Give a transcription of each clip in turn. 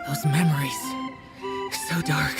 Those memories. So dark.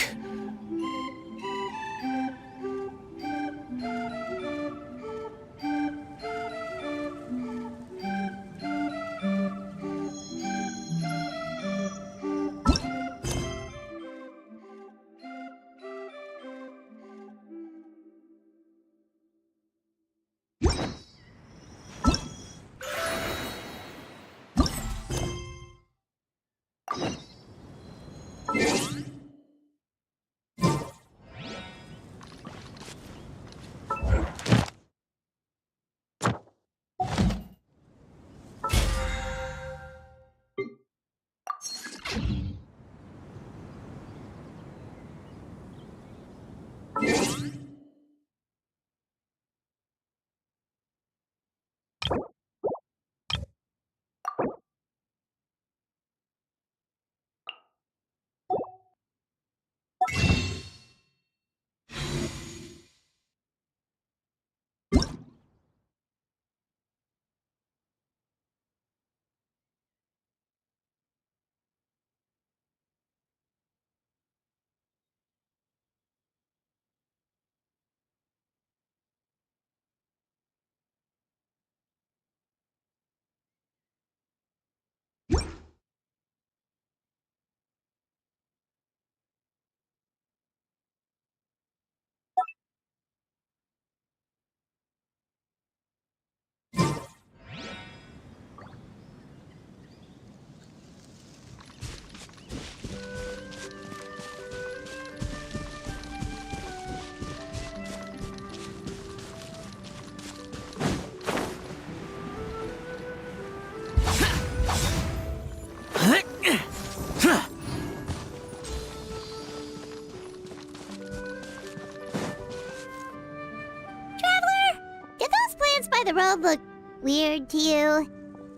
The road look weird to you?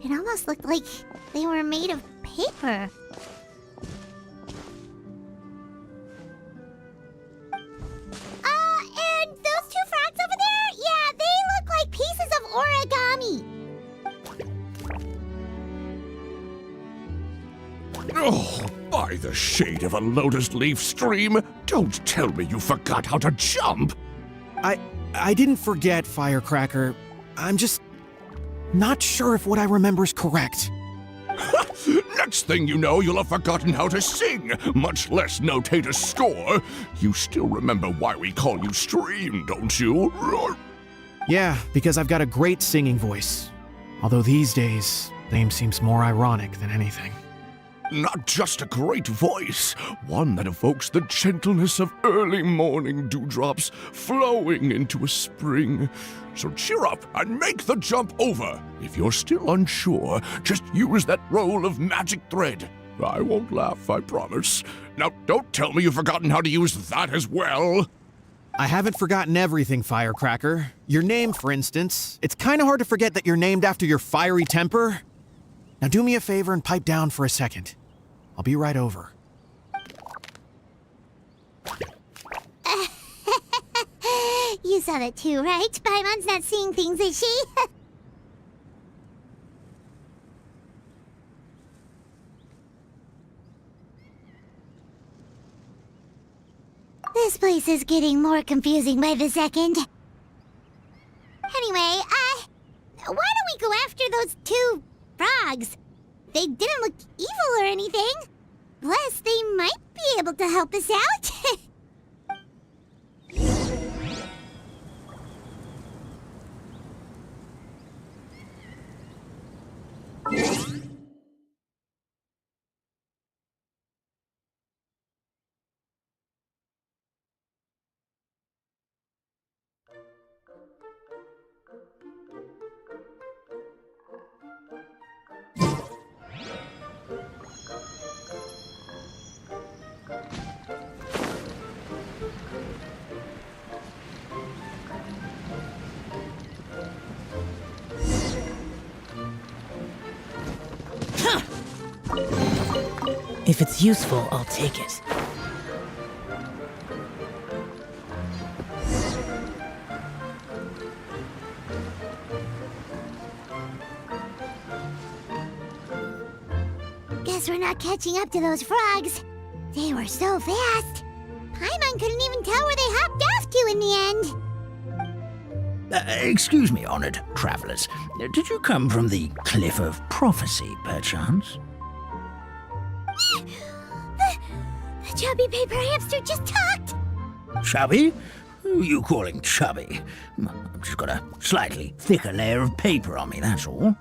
It almost looked like they were made of paper. And those two frogs over there? Yeah, they look like pieces of origami. Oh, by the shade of a lotus leaf stream, don't tell me you forgot how to jump! I didn't forget, Firecracker. I'm just not sure if what I remember is correct. Next thing you know, you'll have forgotten how to sing, much less notate a score. You still remember why we call you Stream, don't you? Yeah, because I've got a great singing voice. Although these days, name seems more ironic than anything. Not just a great voice, one that evokes the gentleness of early morning dewdrops flowing into a spring. So cheer up and make the jump over. If you're still unsure, just use that roll of magic thread. I won't laugh, I promise. Now, don't tell me you've forgotten how to use that as well. I haven't forgotten everything, Firecracker. Your name, for instance. It's kind of hard to forget that you're named after your fiery temper. Now do me a favor and pipe down for a second. I'll be right over. You saw that too, right? Paimon's not seeing things, is she? This place is getting more confusing by the second. Anyway, why don't we go after those two frogs? They didn't look evil or anything. Plus, they might be able to help us out. If it's useful, I'll take it. Guess we're not catching up to those frogs. They were so fast. Paimon couldn't even tell where they hopped off to in the end. Excuse me, honored travelers. Did you come from the Cliff of Prophecy, perchance? The chubby paper hamster just talked. Chubby? Who are you calling chubby? I've just got a slightly thicker layer of paper on me, that's all.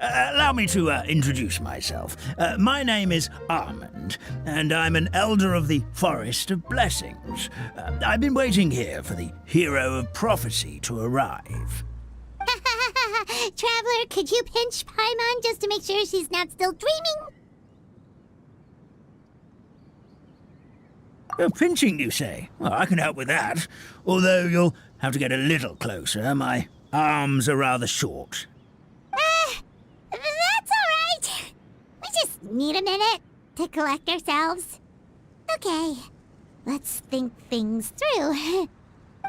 Allow me to introduce myself. My name is Armand, and I'm an elder of the Forest of Blessings. I've been waiting here for the hero of prophecy to arrive. Traveler, could you pinch Paimon just to make sure she's not still dreaming? Pinching, you say? Well, I can help with that. Although you'll have to get a little closer. My arms are rather short. That's all right. We just need a minute to collect ourselves. Okay, let's think things through.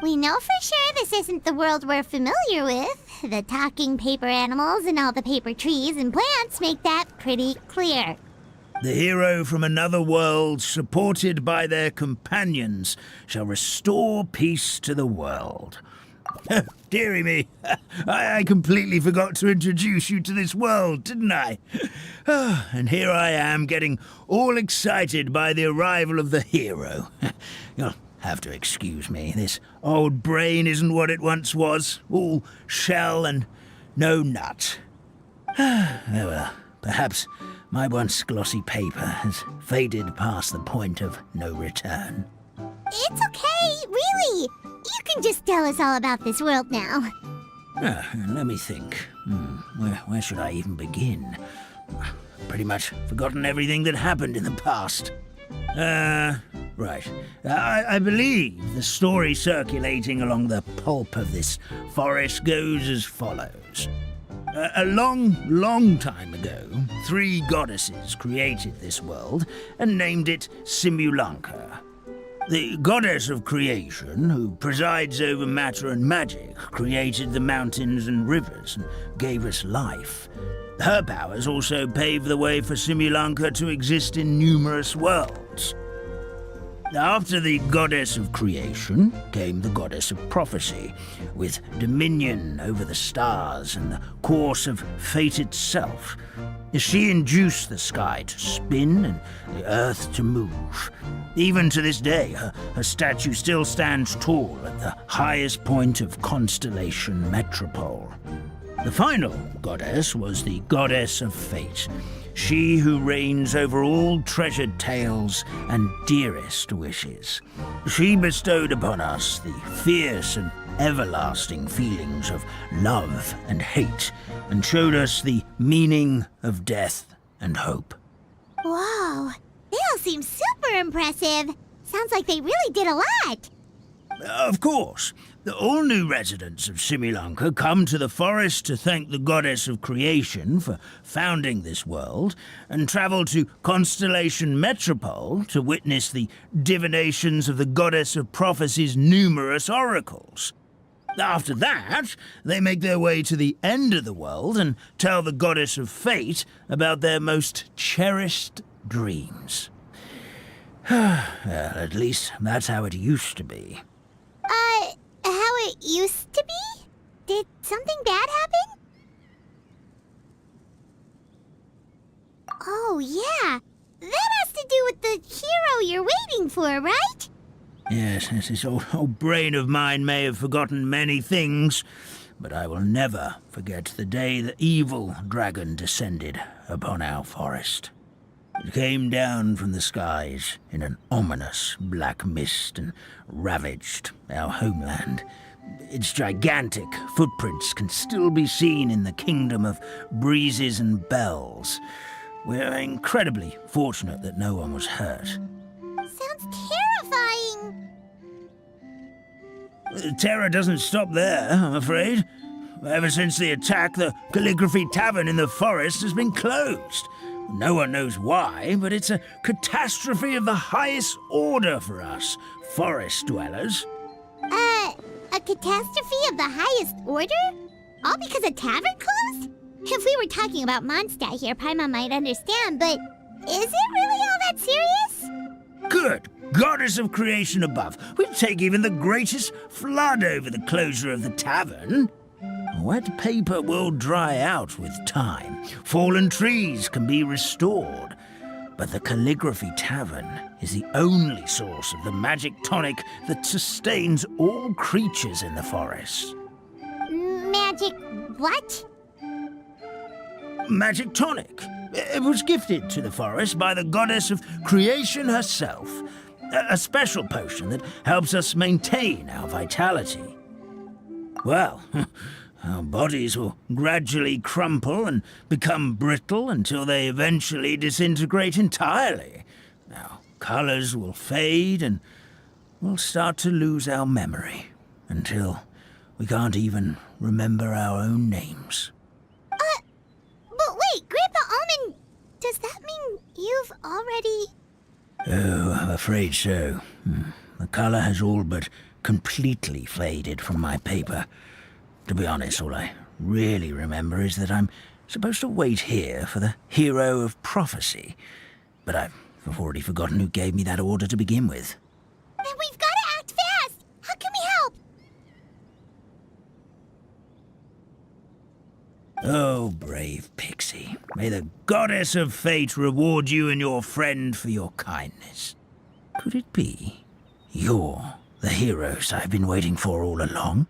We know for sure this isn't the world we're familiar with. The talking paper animals and all the paper trees and plants make that pretty clear. The hero from another world, supported by their companions, shall restore peace to the world. Dearie me, I completely forgot to introduce you to this world, didn't I? And here I am, getting all excited by the arrival of the hero. You'll have to excuse me. This old brain isn't what it once was, all shell and no nut. Oh well, perhaps my once glossy paper has faded past the point of no return. It's okay, really. You can just tell us all about this world now. Let me think. Where should I even begin? Pretty much forgotten everything that happened in the past. Right. I believe the story circulating along the pulp of this forest goes as follows. A long time ago, 3 goddesses created this world and named it Simulanka. The goddess of creation, who presides over matter and magic, created the mountains and rivers and gave us life. Her powers also paved the way for Simulanka to exist in numerous worlds. After the goddess of creation came the goddess of prophecy, with dominion over the stars and the course of fate itself. She induced the sky to spin and the earth to move. Even to this day, her statue still stands tall at the highest point of Constellation Metropole. The final goddess was the goddess of fate, she who reigns over all treasured tales and dearest wishes. She bestowed upon us the fierce and everlasting feelings of love and hate, and showed us the meaning of death and hope. Whoa, they all seem super impressive. Sounds like they really did a lot. Of course. All new residents of Simulanka come to the forest to thank the goddess of creation for founding this world, and travel to Constellation Metropole to witness the divinations of the goddess of prophecy's numerous oracles. After that, they make their way to the end of the world and tell the goddess of fate about their most cherished dreams. Well, at least that's how it used to be. How it used to be? Did something bad happen? Oh, yeah. That has to do with the hero you're waiting for, right? Yes, this old brain of mine may have forgotten many things, but I will never forget the day the evil dragon descended upon our forest. It came down from the skies in an ominous black mist and ravaged our homeland. Its gigantic footprints can still be seen in the kingdom of breezes and bells. We're incredibly fortunate that no one was hurt. Sounds terrifying. The terror doesn't stop there, I'm afraid. Ever since the attack, the Calligraphy Tavern in the forest has been closed. No one knows why, but it's a catastrophe of the highest order for us, forest dwellers. A catastrophe of the highest order? All because a tavern closed? If we were talking about Mondstadt here, Paimon might understand, but is it really all that serious? Good goddess of creation above. We'd take even the greatest flood over the closure of the tavern. Wet paper will dry out with time. Fallen trees can be restored. But the Calligraphy Tavern is the only source of the magic tonic that sustains all creatures in the forest. Magic what? Magic tonic. It was gifted to the forest by the goddess of creation herself. A special potion that helps us maintain our vitality. Well, our bodies will gradually crumple and become brittle until they eventually disintegrate entirely. Our colors will fade and we'll start to lose our memory until we can't even remember our own names. But wait, Grandpa Almond, does that mean you've already... Oh, I'm afraid so. The color has all but completely faded from my paper. To be honest, all I really remember is that I'm supposed to wait here for the hero of prophecy. But I've already forgotten who gave me that order to begin with. Then we've got to act fast! How can we help? Oh, brave Pixie. May the goddess of fate reward you and your friend for your kindness. Could it be you're the heroes I've been waiting for all along?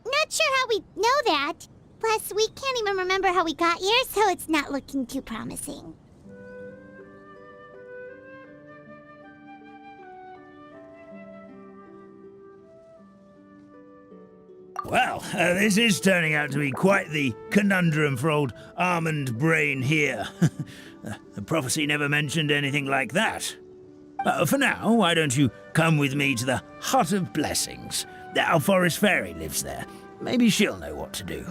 Not sure how we know that. Plus, we can't even remember how we got here, so it's not looking too promising. Well, this is turning out to be quite the conundrum for old Almond Brain here. The prophecy never mentioned anything like that. For now, why don't you come with me to the Hut of Blessings? Our forest fairy lives there. Maybe she'll know what to do.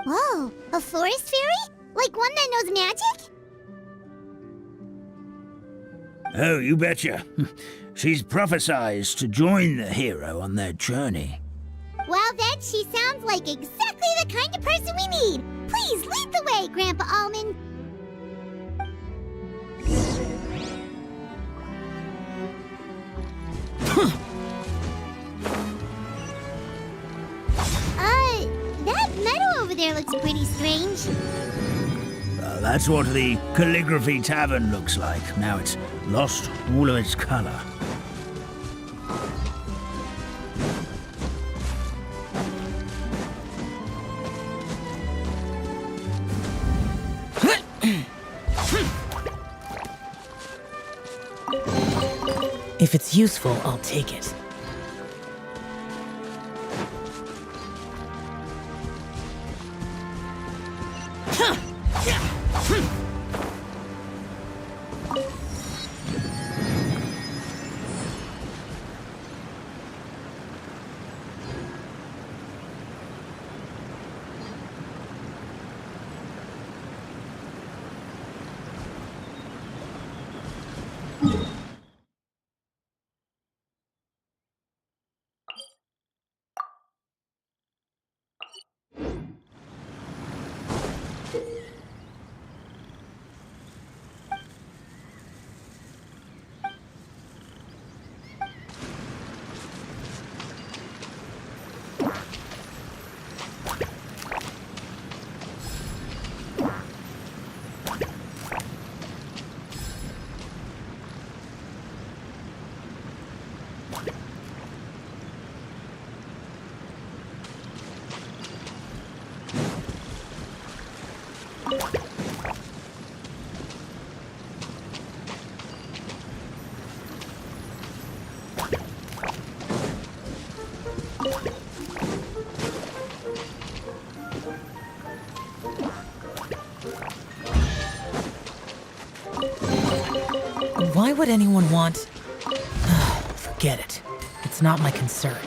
Whoa, a forest fairy? Like one that knows magic? Oh, you betcha. She's prophesized to join the hero on their journey. Well, then she sounds like exactly the kind of person we need. Please lead the way, Grandpa Almond. That meadow over there looks pretty strange. That's what the Calligraphy Tavern looks like. Now it's lost all of its color. If it's useful, I'll take it. Why would anyone want... Forget it. It's not my concern.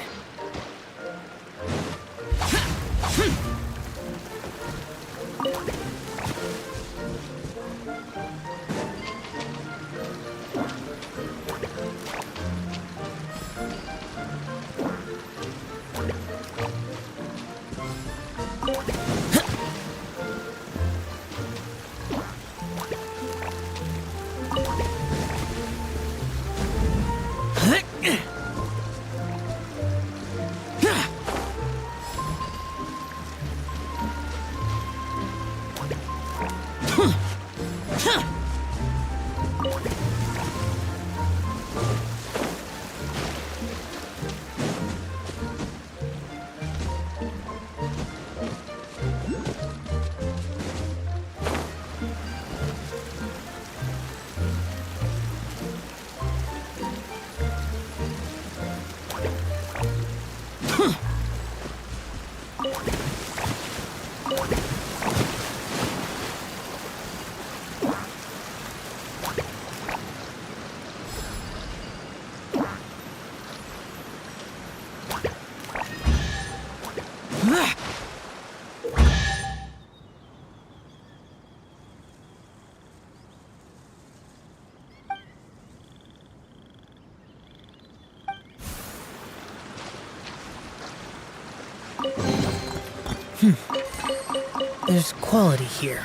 There's quality here.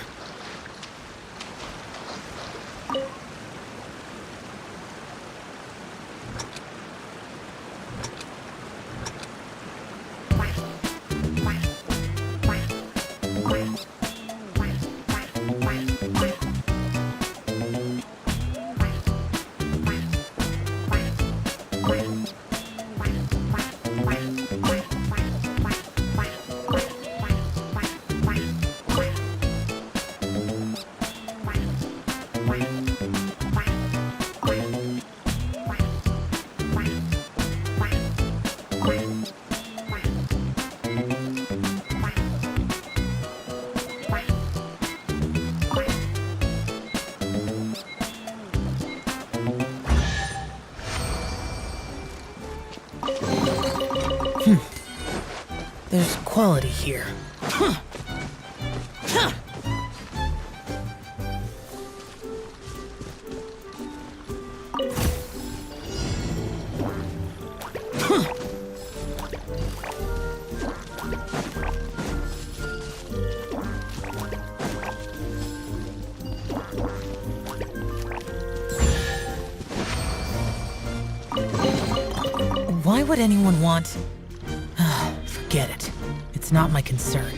There's quality here. Why would anyone want... Forget it. It's not my concern.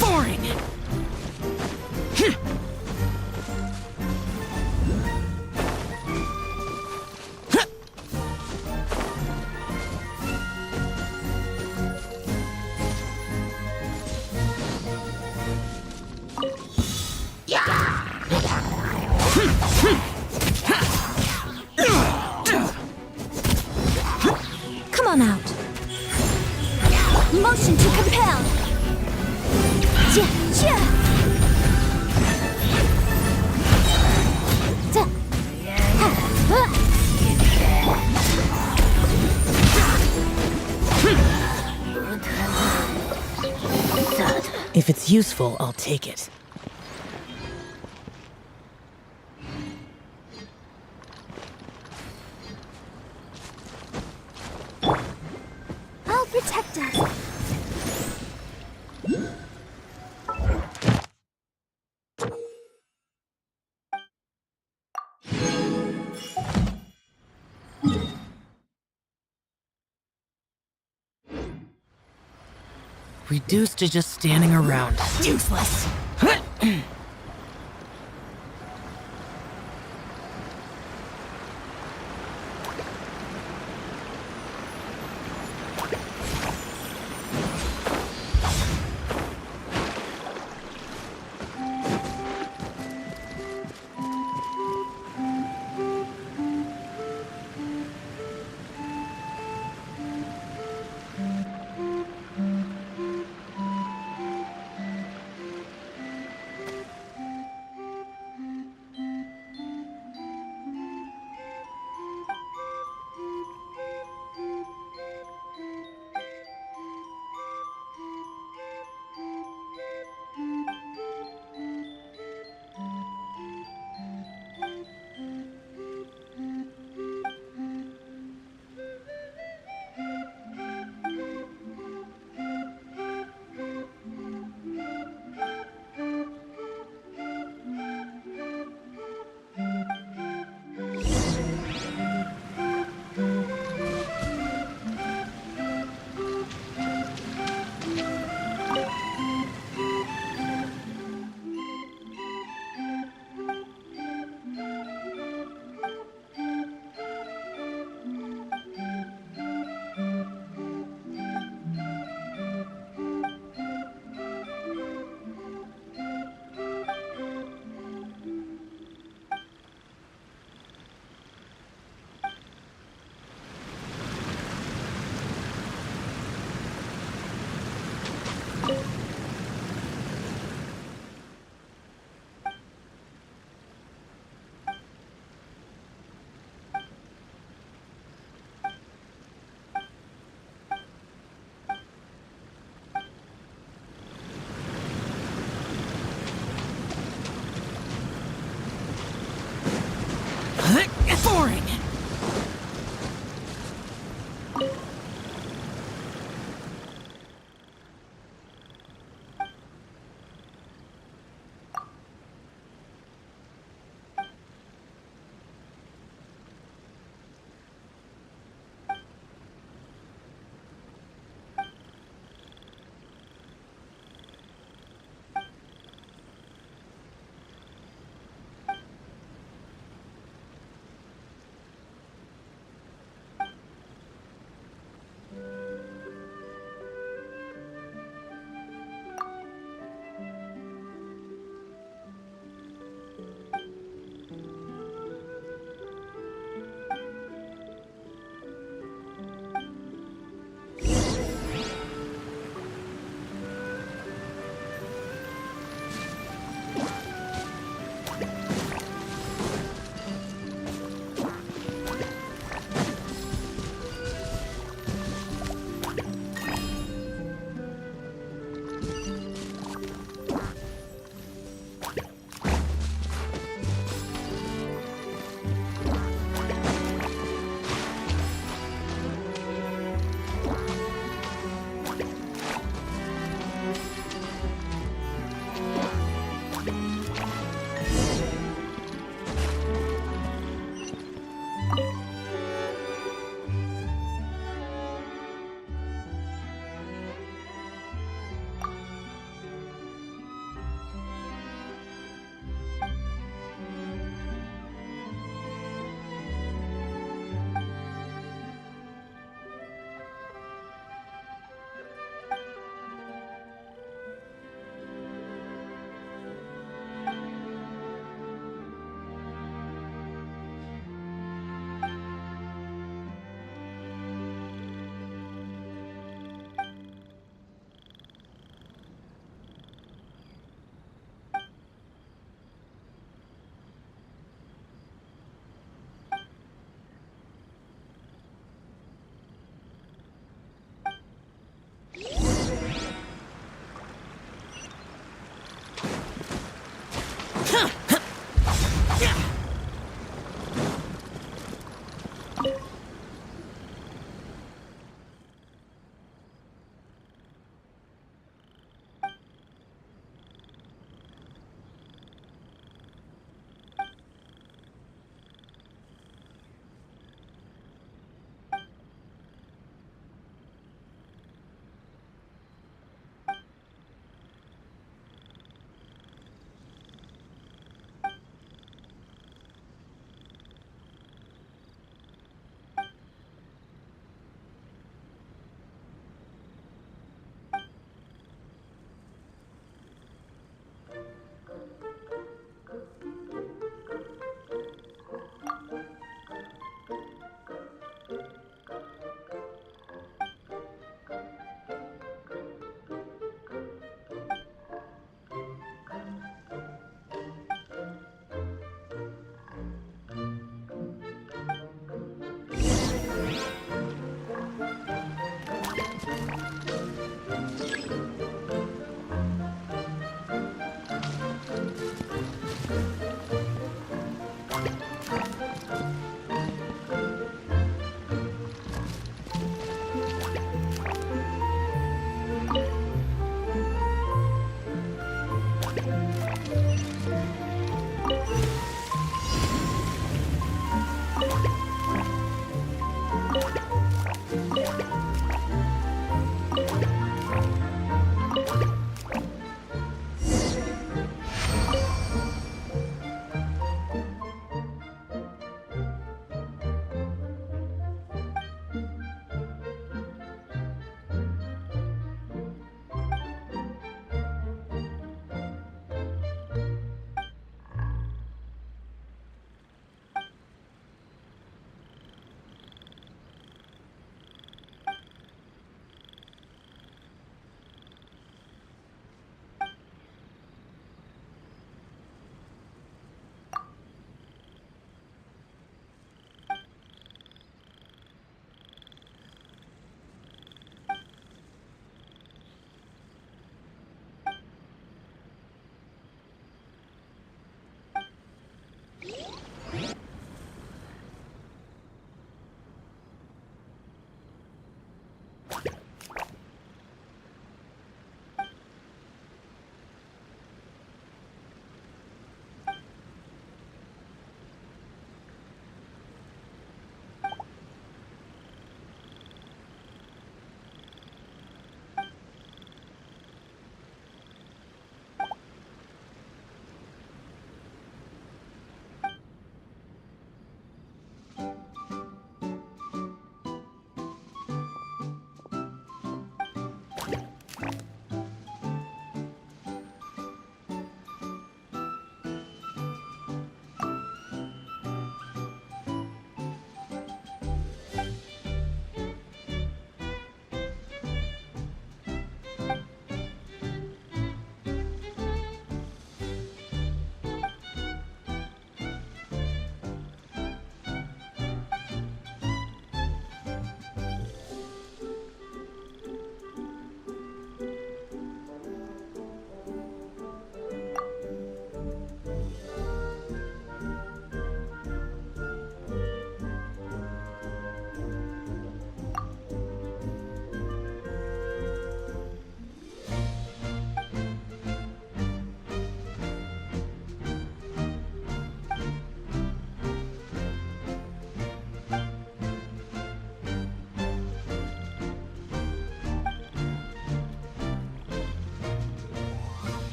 Boring! Come on out. Motion to compel. Ja, ja. Da. Ha, If it's useful, I'll take it. I'll protect us. Reduced to just standing around. Useless!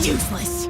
Useless.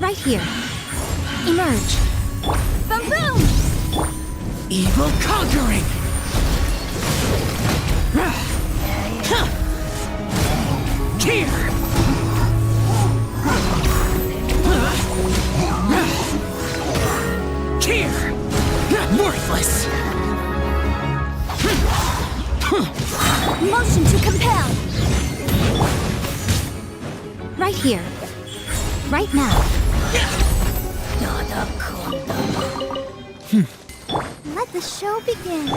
Right here. Emerge. Boom boom! Evil conquering! Here! Here! Worthless! Motion to compel! Right here. Right now. Let the show begin.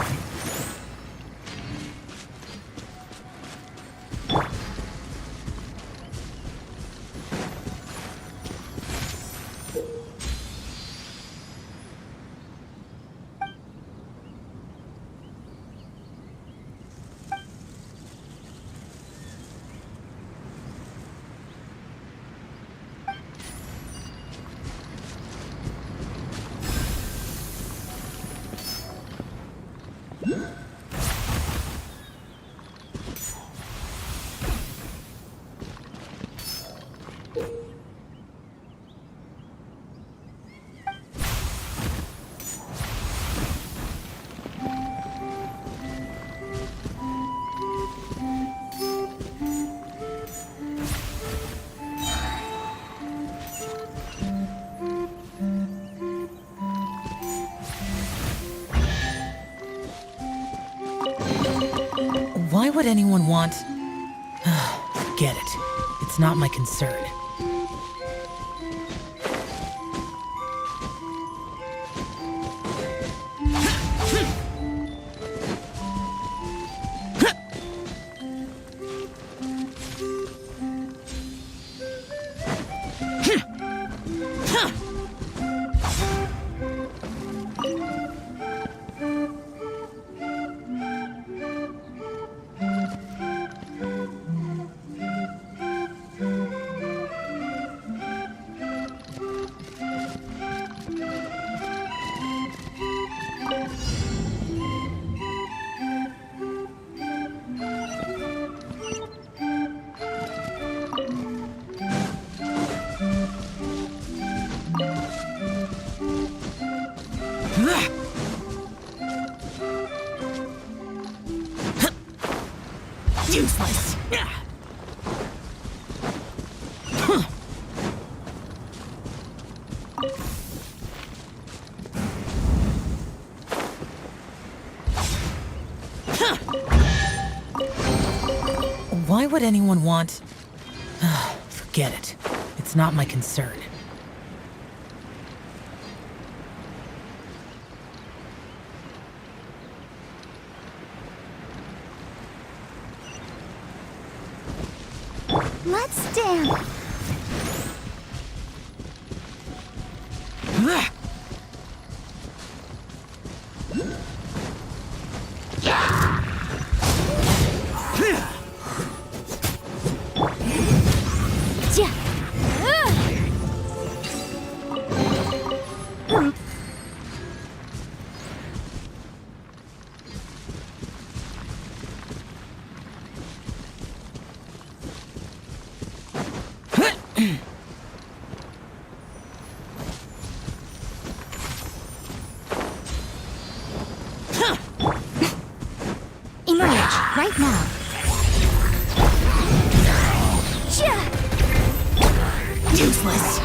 Why would anyone want... Forget it. It's not my concern. Useless. Why would anyone want... Forget it. It's not my concern. Let's dance. Emerge right now. Useless.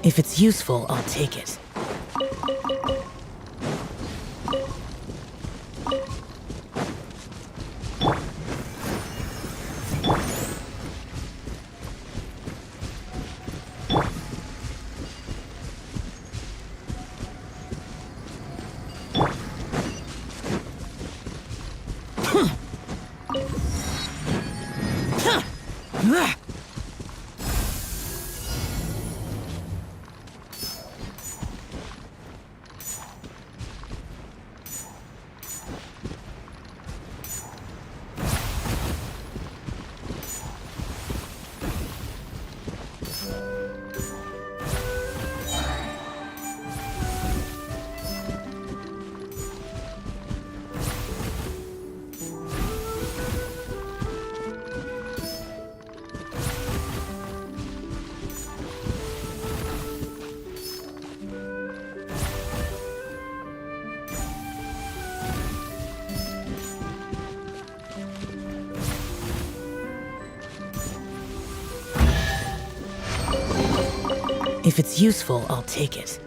If it's useful, I'll take it. If it's useful, I'll take it.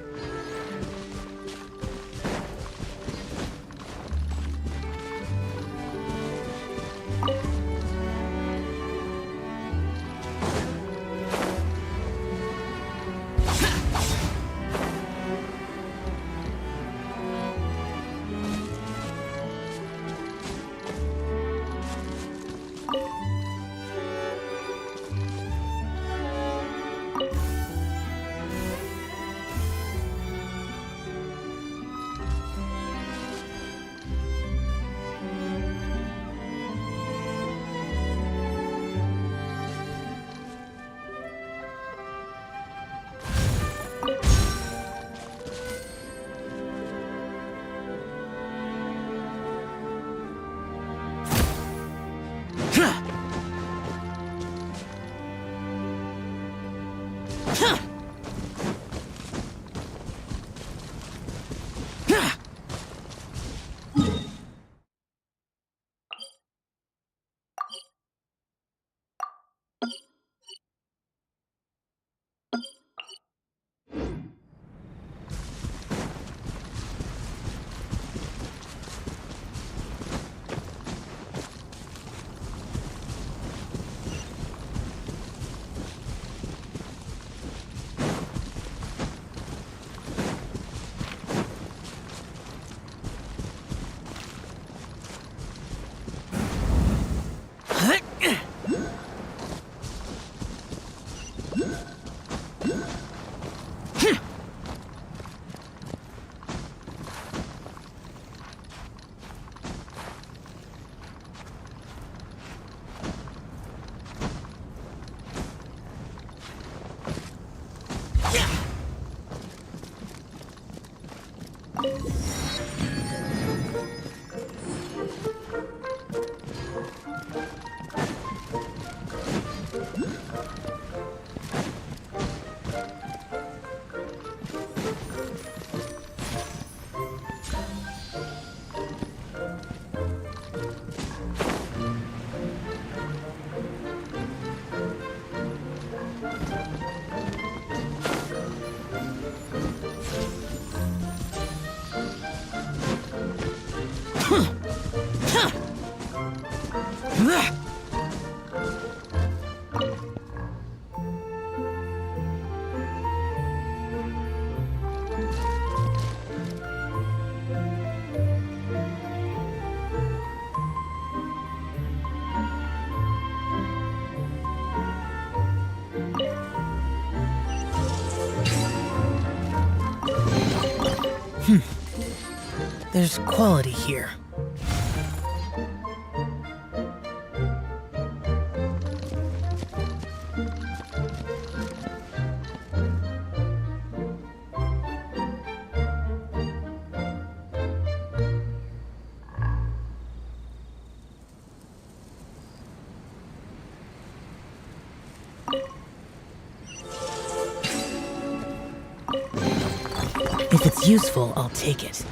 There's quality here. If it's useful, I'll take it.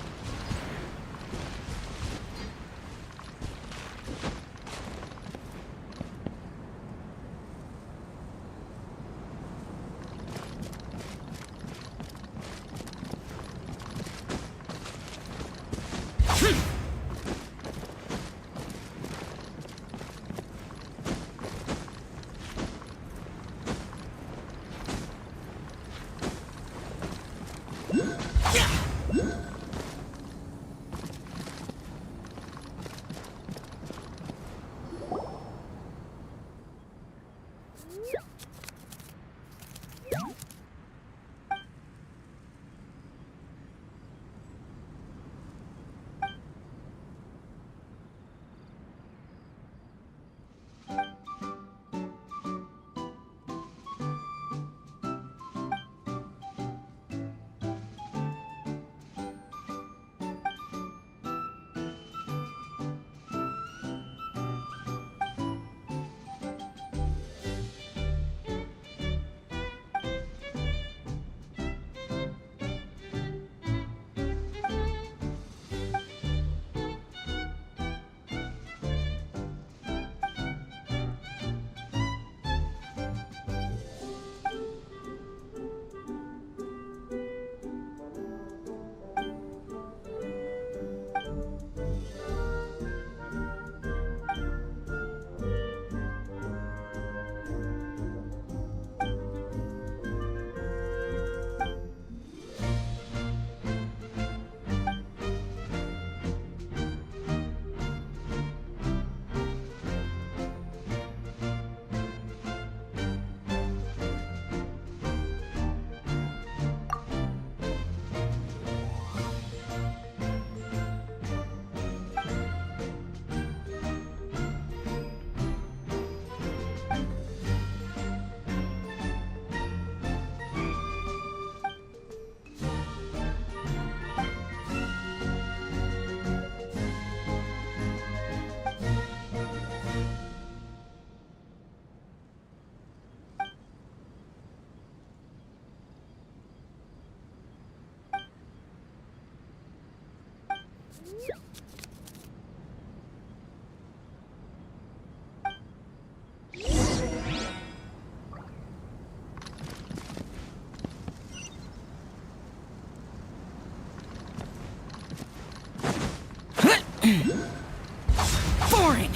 Boring!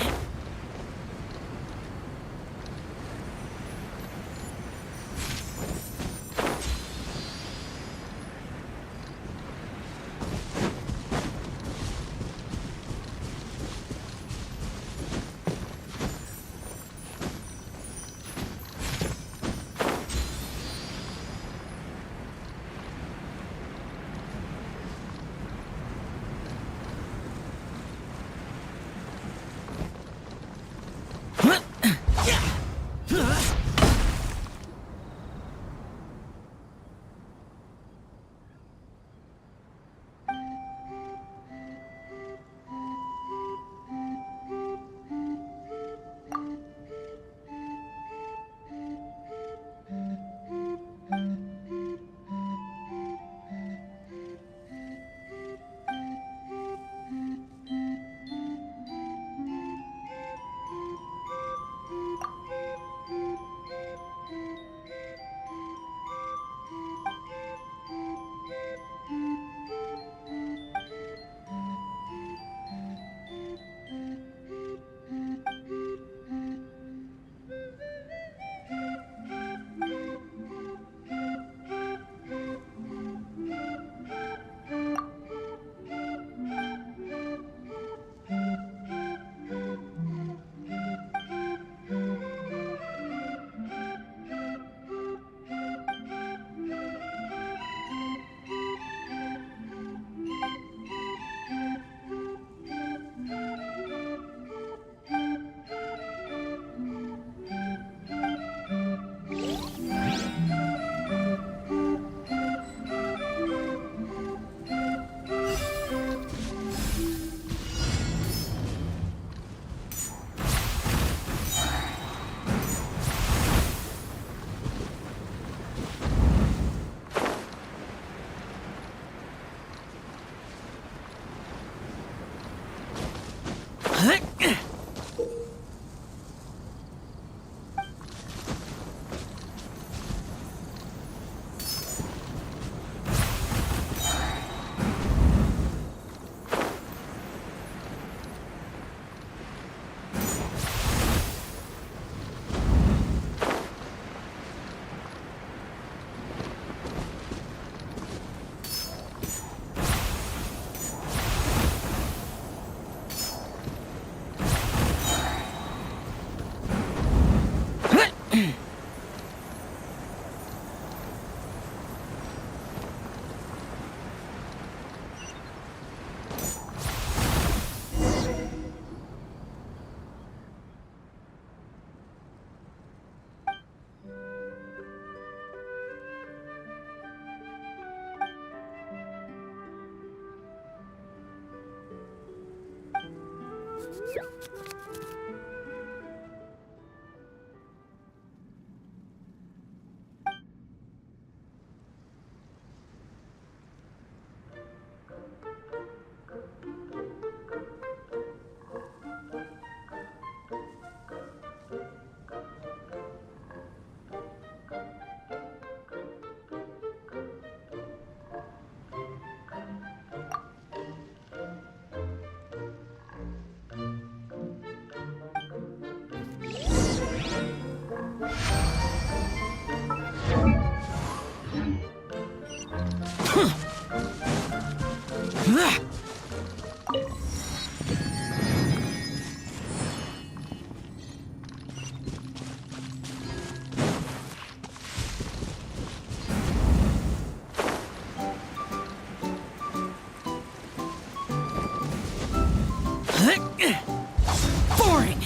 Boring!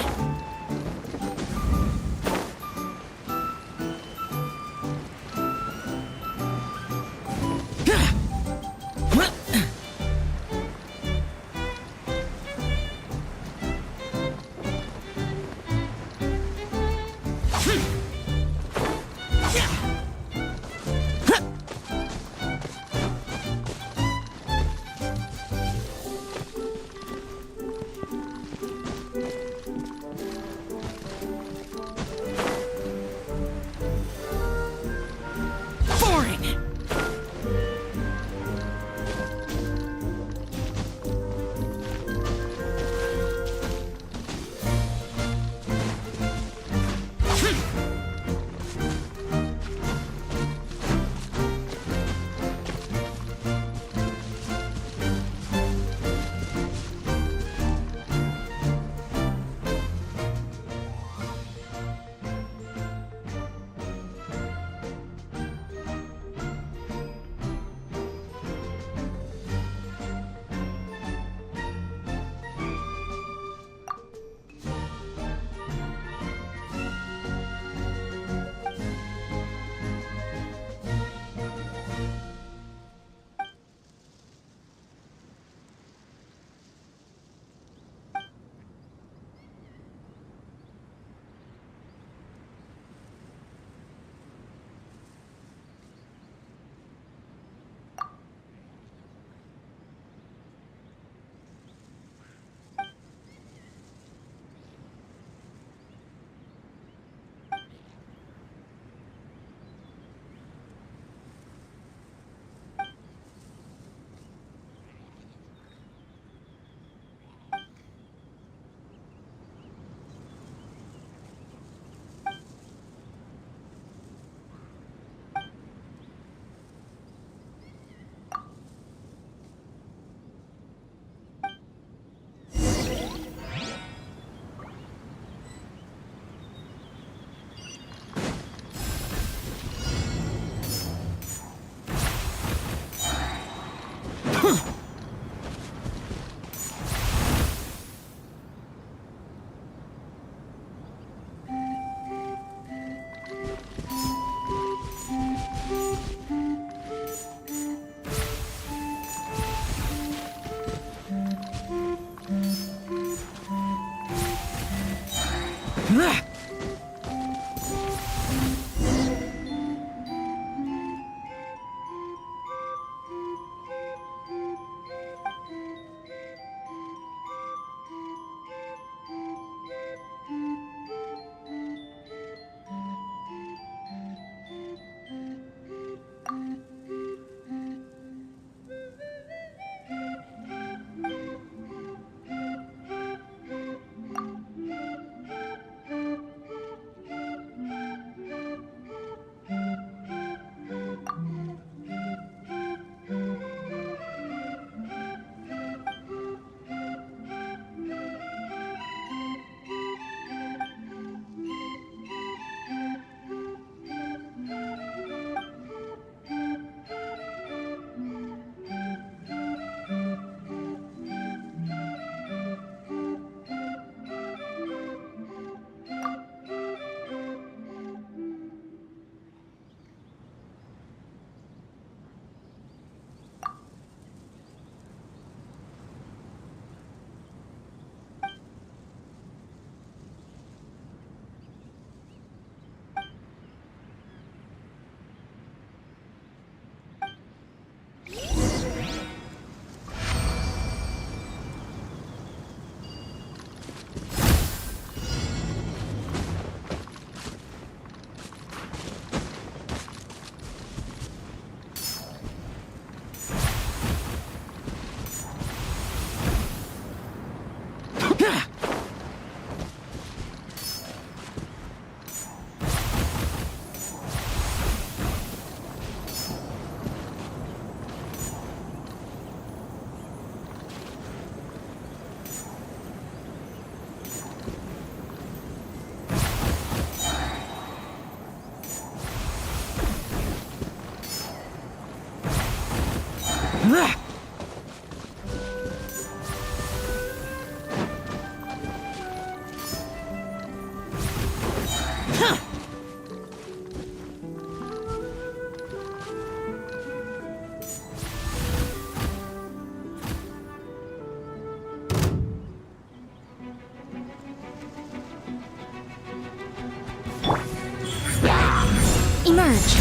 Emerge.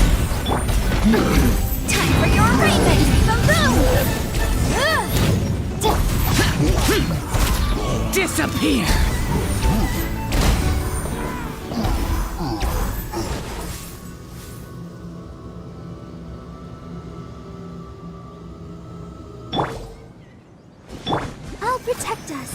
Time for your arraignment! Boom! Disappear! I'll protect us.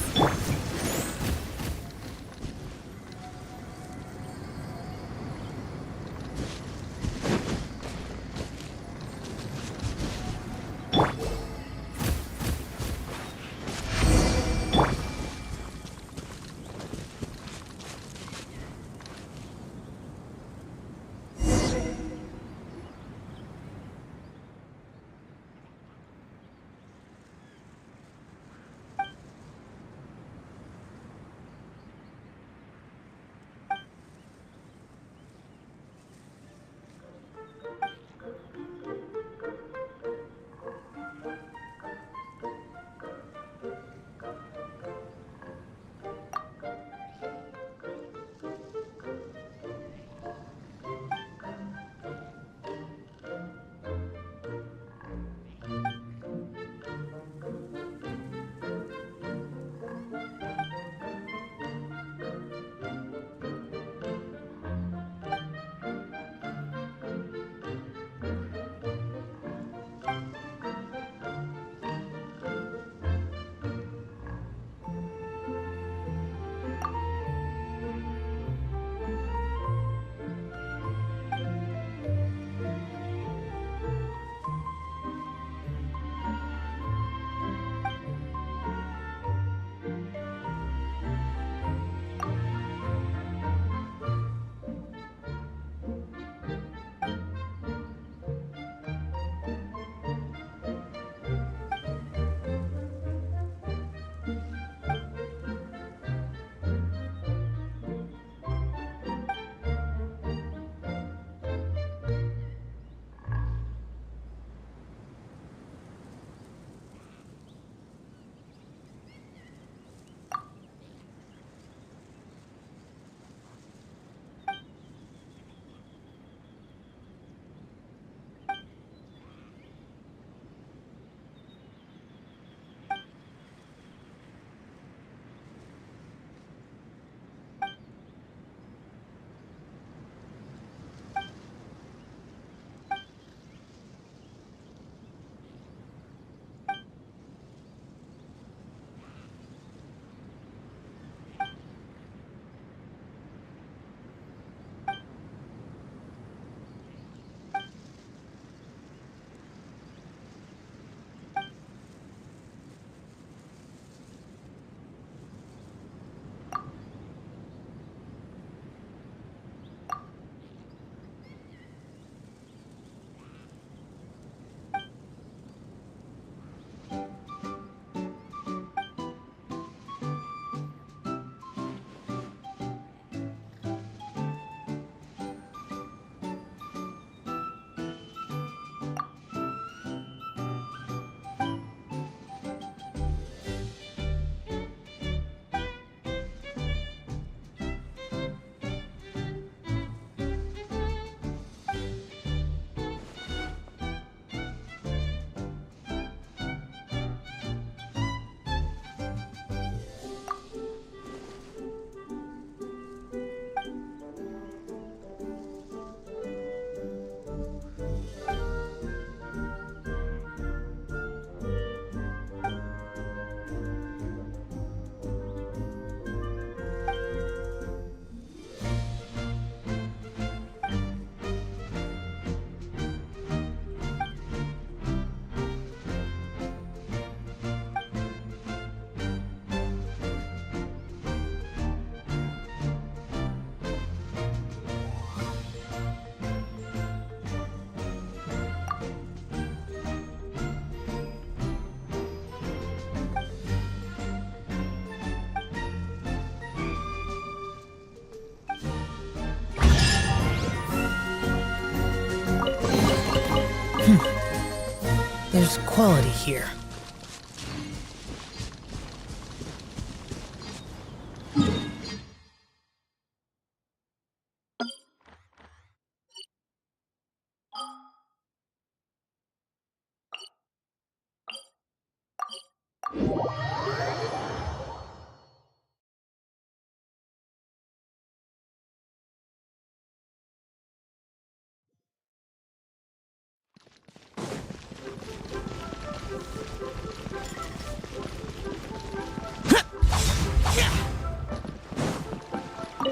There's quality here.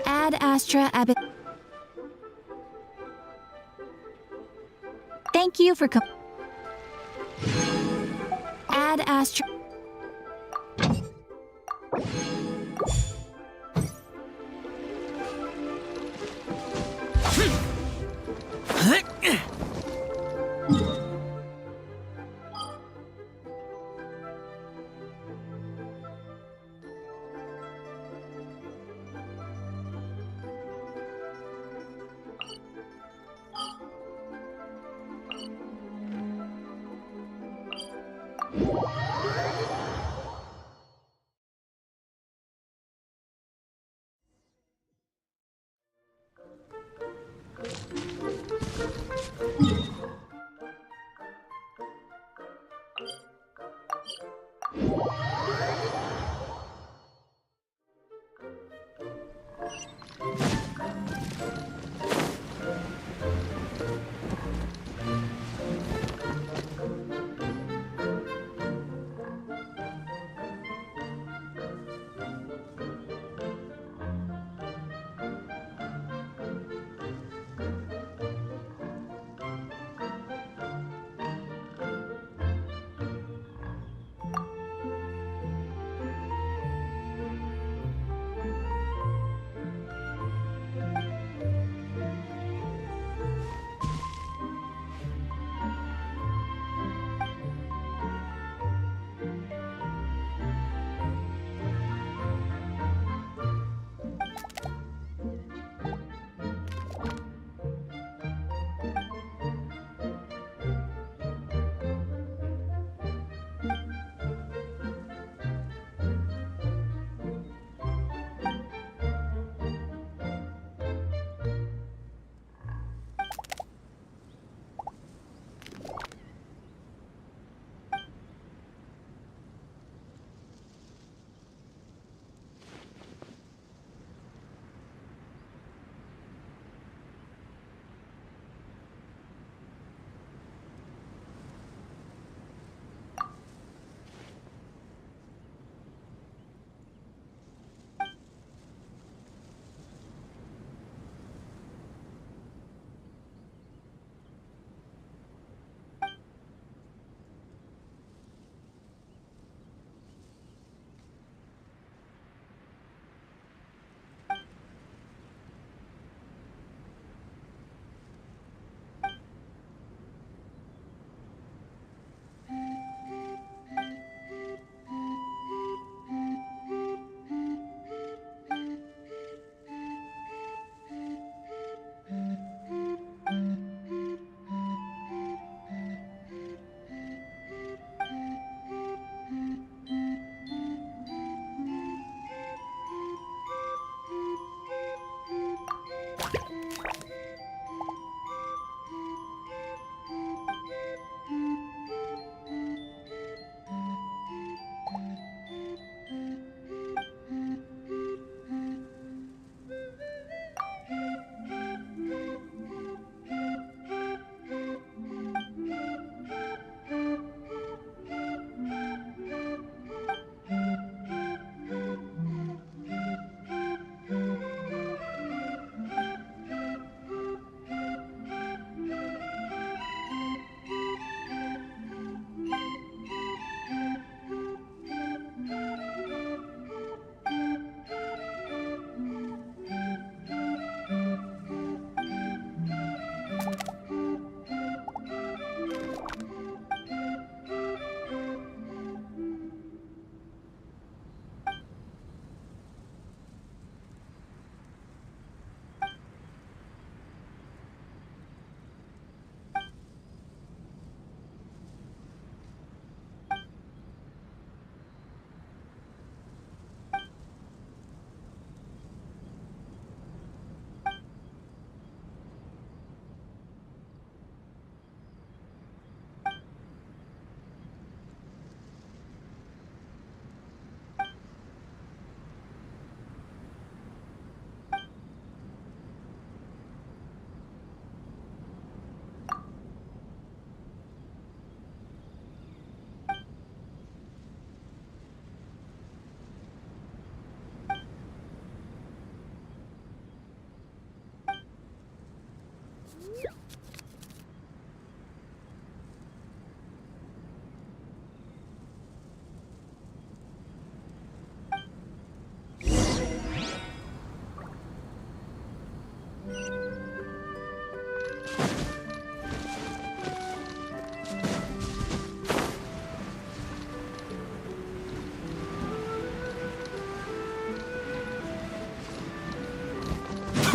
Ad Astra Abbott. Thank you for Ad Astra.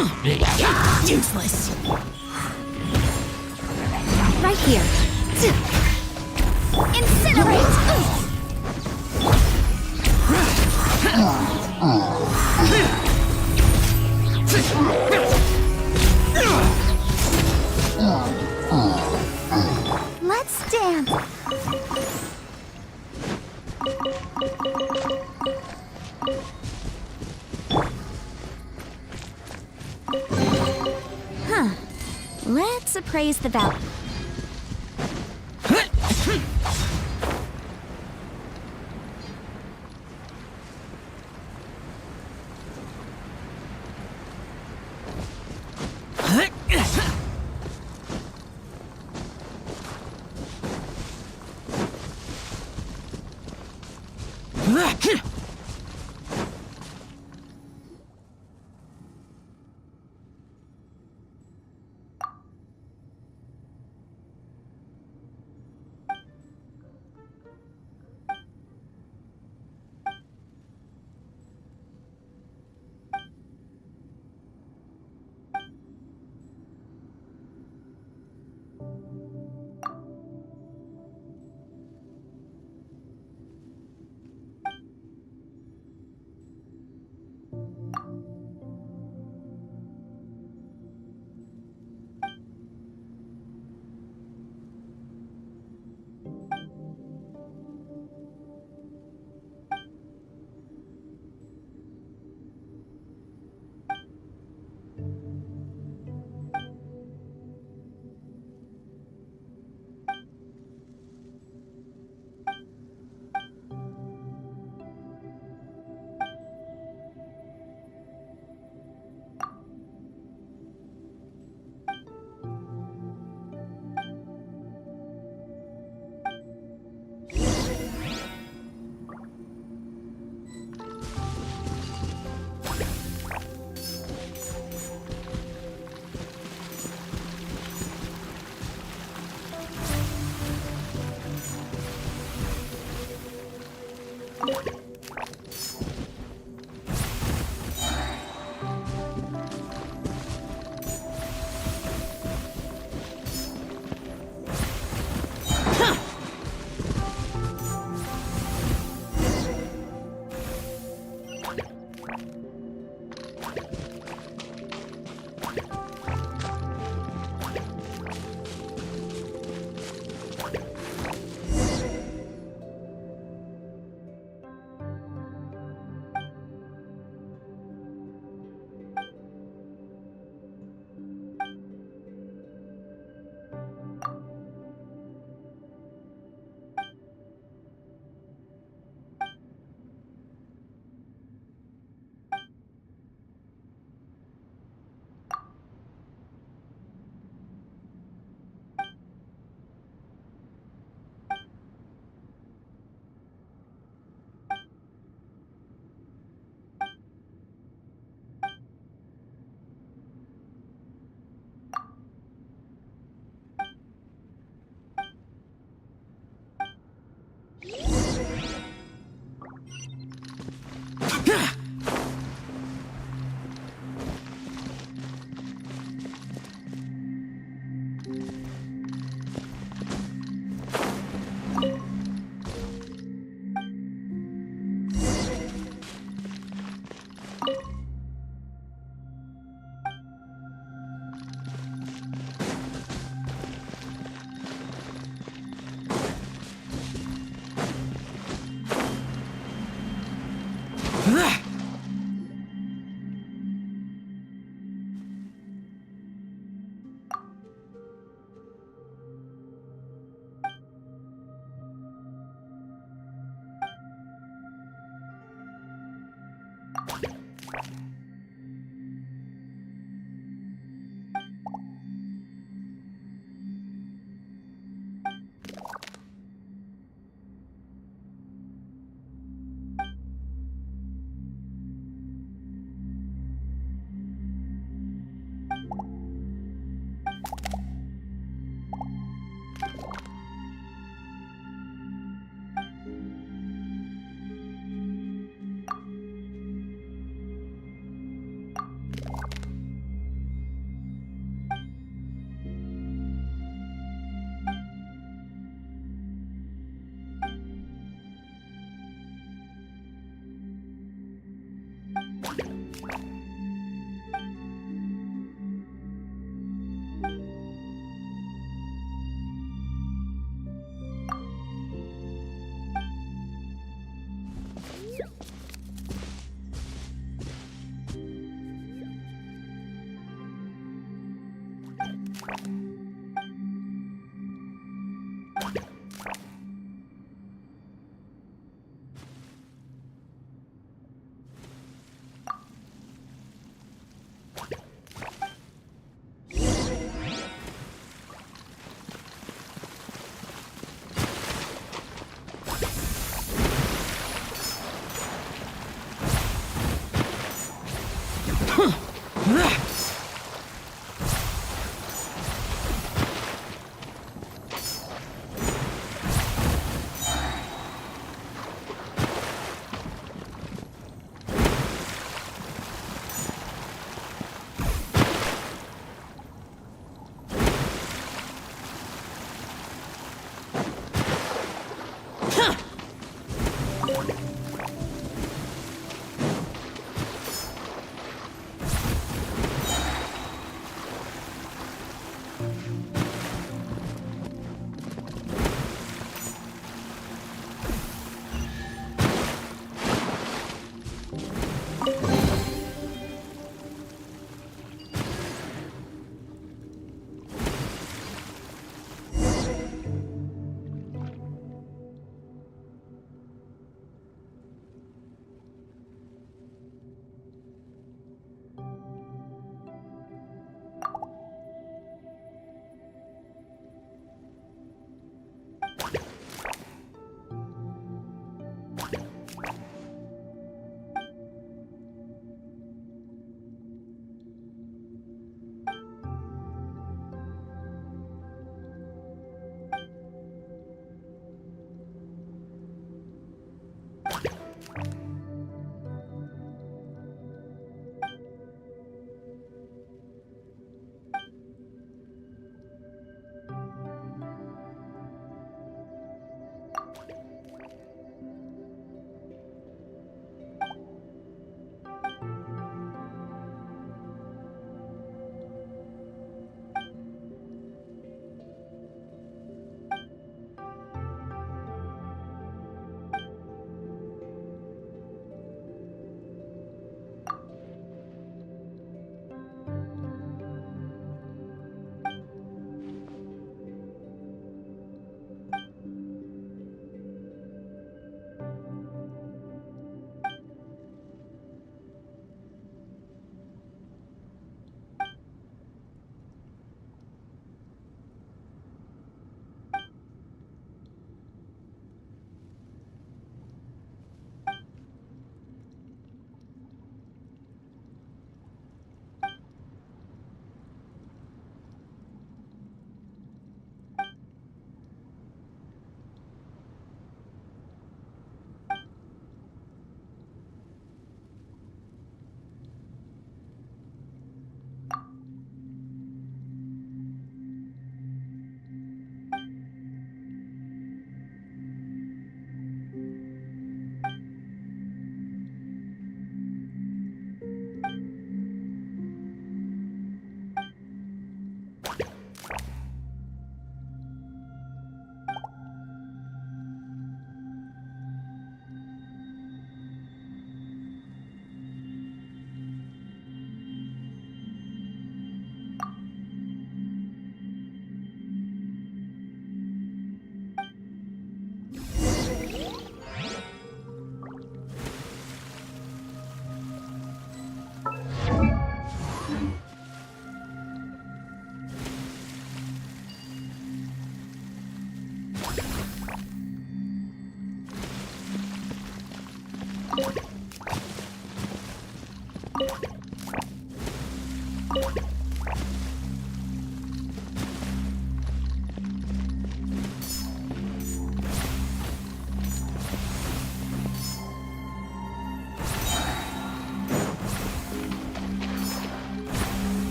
Useless. Right here. Incinerate! Let's dance. Let's appraise the value.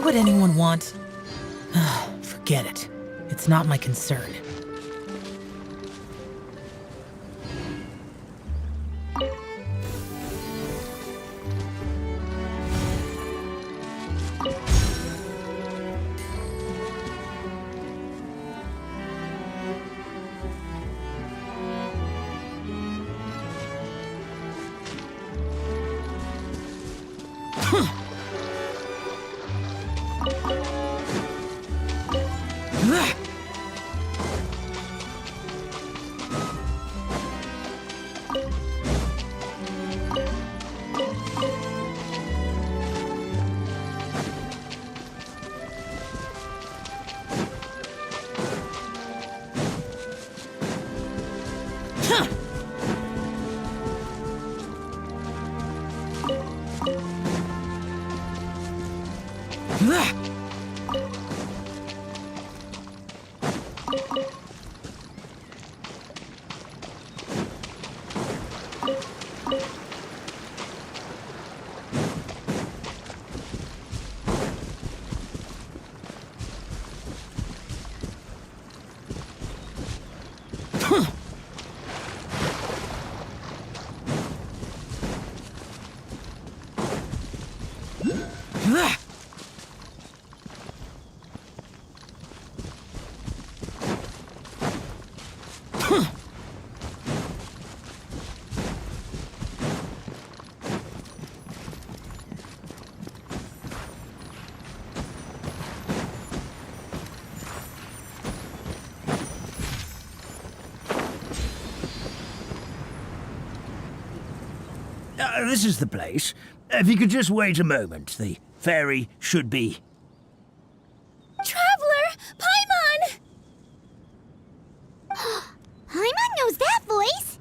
would anyone want... Forget it. It's not my concern. This is the place. If you could just wait a moment, the ferry should be... Traveler! Paimon! Paimon knows that voice!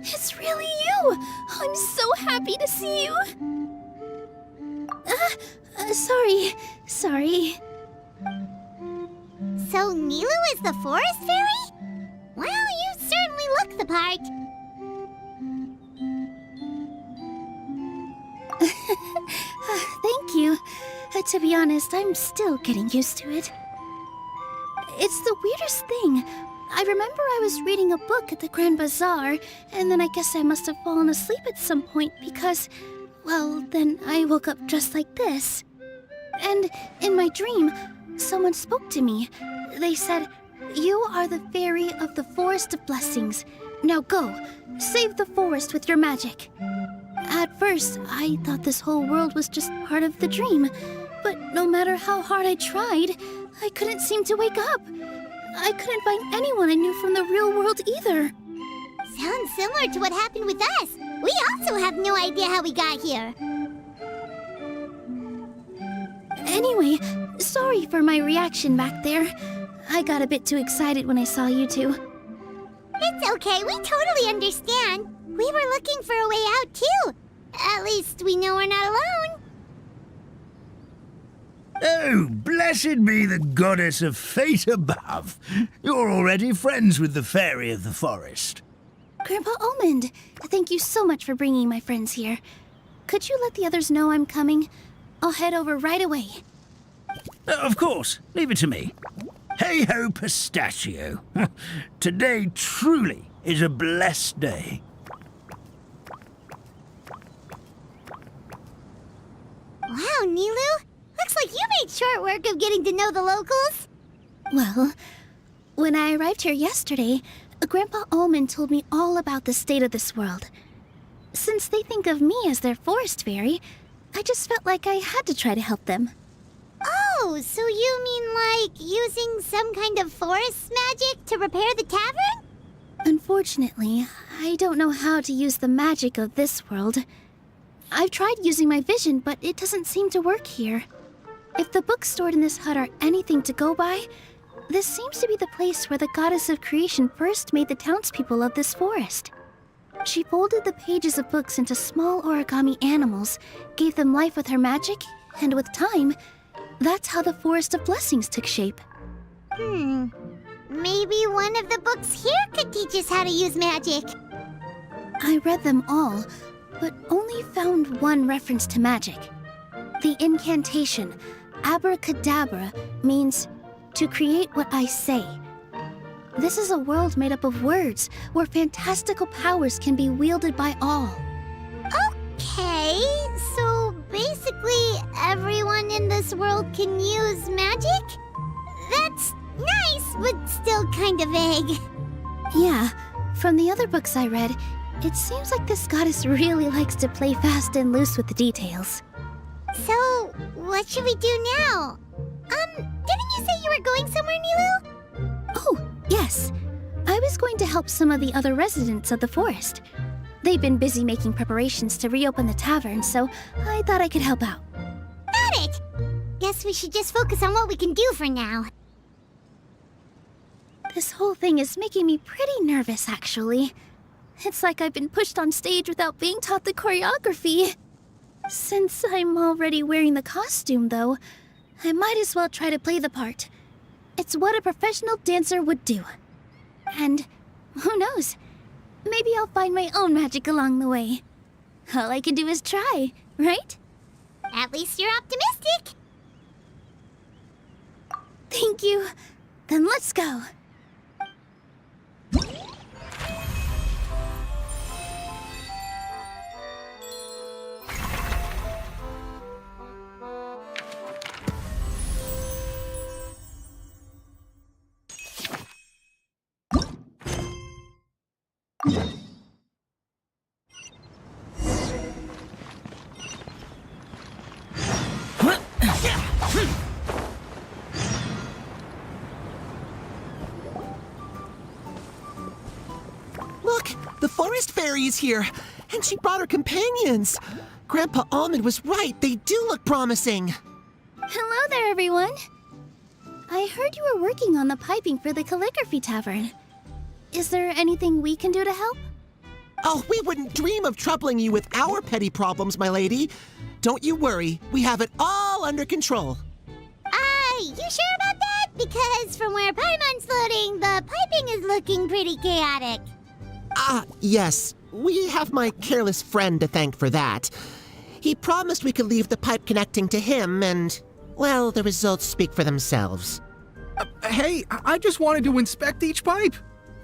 It's really you! I'm so happy to see you! Sorry. So Nilu is the forest fairy? Well, you certainly look the part. Thank you. To be honest, I'm still getting used to it. It's the weirdest thing. I remember I was reading a book at the Grand Bazaar, and then I guess I must have fallen asleep at some point because, well, then I woke up just like this. And in my dream, someone spoke to me. They said, "You are the fairy of the Forest of Blessings. Now go, save the forest with your magic." At first, I thought this whole world was just part of the dream, but no matter how hard I tried, I couldn't seem to wake up. I couldn't find anyone I knew from the real world either. Sounds similar to what happened with us. We also have no idea how we got here. Anyway, sorry for my reaction back there. I got a bit too excited when I saw you two. It's okay, we totally understand. We were looking for a way out, too. At least we know we're not alone. Oh, blessed be the goddess of fate above. You're already friends with the fairy of the forest. Grandpa Almond, thank you so much for bringing my friends here. Could you let the others know I'm coming? I'll head over right away. Of course, leave it to me. Hey-ho, pistachio. Today truly is a blessed day. Wow, Nilu. Looks like you made short work of getting to know the locals. Well, when I arrived here yesterday, Grandpa Almond told me all about the state of this world. Since they think of me as their forest fairy, I just felt like I had to try to help them. Oh, so you mean like using some kind of forest magic to repair the tavern? Unfortunately, I don't know how to use the magic of this world. I've tried using my vision, but it doesn't seem to work here. If the books stored in this hut are anything to go by, this seems to be the place where the goddess of creation first made the townspeople of this forest. She folded the pages of books into small origami animals, gave them life with her magic, and with time, that's how the Forest of Blessings took shape. Maybe one of the books here could teach us how to use magic. I read them all, but only found one reference to magic. The incantation, abracadabra, means to create what I say. This is a world made up of words, where fantastical powers can be wielded by all. Okay, so basically everyone in this world can use magic? That's nice, but still kind of vague. Yeah, from the other books I read, it seems like this goddess really likes to play fast and loose with the details. So, what should we do now? Didn't you say you were going somewhere, Nilu? Oh, yes. I was going to help some of the other residents of the forest. They've been busy making preparations to reopen the tavern, so I thought I could help out. Got it! Guess we should just focus on what we can do for now. This whole thing is making me pretty nervous, actually. It's like I've been pushed on stage without being taught the choreography. Since I'm already wearing the costume, though, I might as well try to play the part. It's what a professional dancer would do. And who knows? Maybe I'll find my own magic along the way. All I can do is try, right? At least you're optimistic. Thank you. Then let's go. Look, the forest fairy is here, and she brought her companions. Grandpa Almond was right, they do look promising. Hello there, everyone. I heard you were working on the piping for the calligraphy tavern. Is there anything we can do to help? Oh, we wouldn't dream of troubling you with our petty problems, my lady. Don't you worry, we have it all under control. You sure about that? Because from where Paimon's floating, the piping is looking pretty chaotic. Yes, we have my careless friend to thank for that. He promised we could leave the pipe connecting to him, and, well, the results speak for themselves. Hey, I just wanted to inspect each pipe.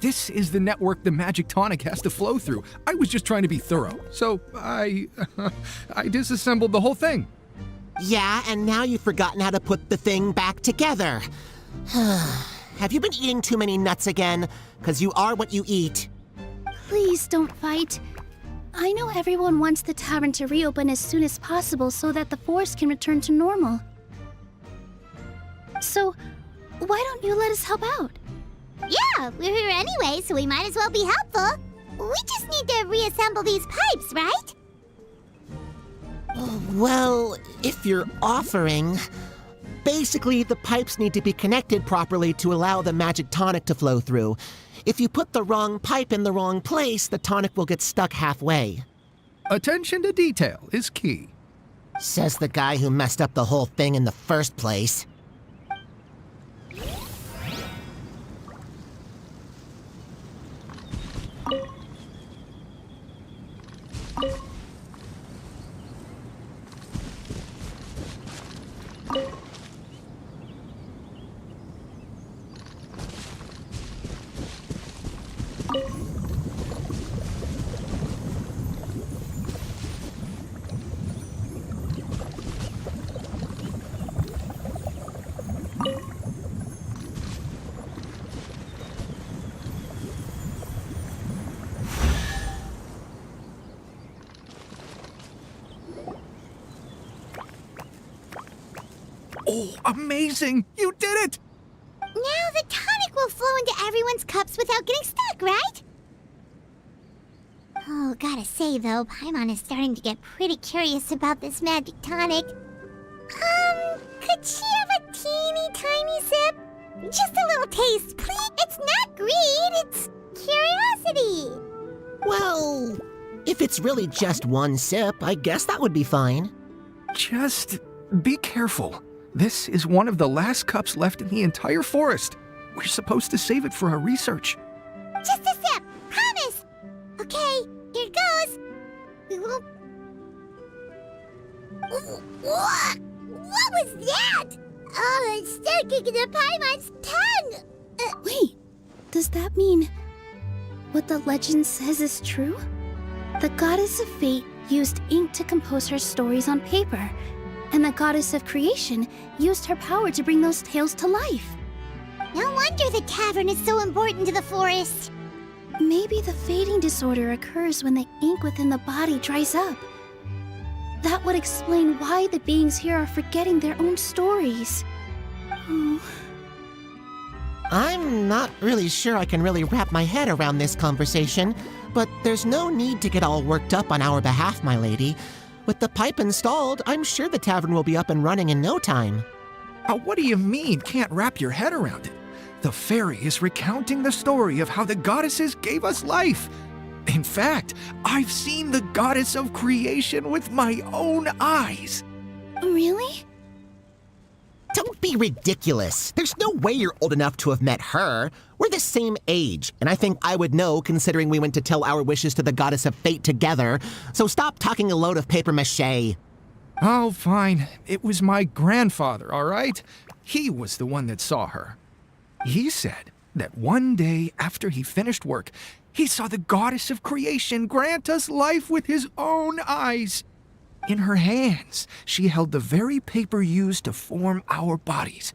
This is the network the magic tonic has to flow through. I was just trying to be thorough, so I disassembled the whole thing. Yeah, and now you've forgotten how to put the thing back together. Have you been eating too many nuts again? 'Cause you are what you eat. Please don't fight. I know everyone wants the tavern to reopen as soon as possible so that the forest can return to normal. So, why don't you let us help out? Yeah, we're here anyway, so we might as well be helpful. We just need to reassemble these pipes, right? Well, if you're offering... Basically, the pipes need to be connected properly to allow the magic tonic to flow through. If you put the wrong pipe in the wrong place, the tonic will get stuck halfway. Attention to detail is key. Says the guy who messed up the whole thing in the first place. Oh, amazing! You did it! Now the tonic will flow into everyone's cups without getting stuck, right? Oh, gotta say though, Paimon is starting to get pretty curious about this magic tonic. Could she have a teeny tiny sip? Just a little taste, please? It's not greed, it's curiosity. Well, if it's really just one sip, I guess that would be fine. Just be careful. This is one of the last cups left in the entire forest. We're supposed to save it for our research. Just a sip, promise. Okay, here goes. We won't... What? What was that? Oh, it's sticking to Paimon's tongue! Wait, does that mean what the legend says is true? The goddess of fate used ink to compose her stories on paper, and the goddess of creation used her power to bring those tales to life. No wonder the tavern is so important to the forest. Maybe the fading disorder occurs when the ink within the body dries up. That would explain why the beings here are forgetting their own stories. Oh. I'm not really sure I can really wrap my head around this conversation, but there's no need to get all worked up on our behalf, my lady. With the pipe installed, I'm sure the tavern will be up and running in no time. What do you mean, can't wrap your head around it? The fairy is recounting the story of how the goddesses gave us life. In fact, I've seen the goddess of creation with my own eyes. Really? Don't be ridiculous. There's no way you're old enough to have met her. We're the same age, and I think I would know considering we went to tell our wishes to the goddess of fate together. So stop talking a load of papier-mâché. Oh, fine. It was my grandfather, all right? He was the one that saw her. He said that one day after he finished work, he saw the goddess of creation grant us life with his own eyes. In her hands, she held the very paper used to form our bodies.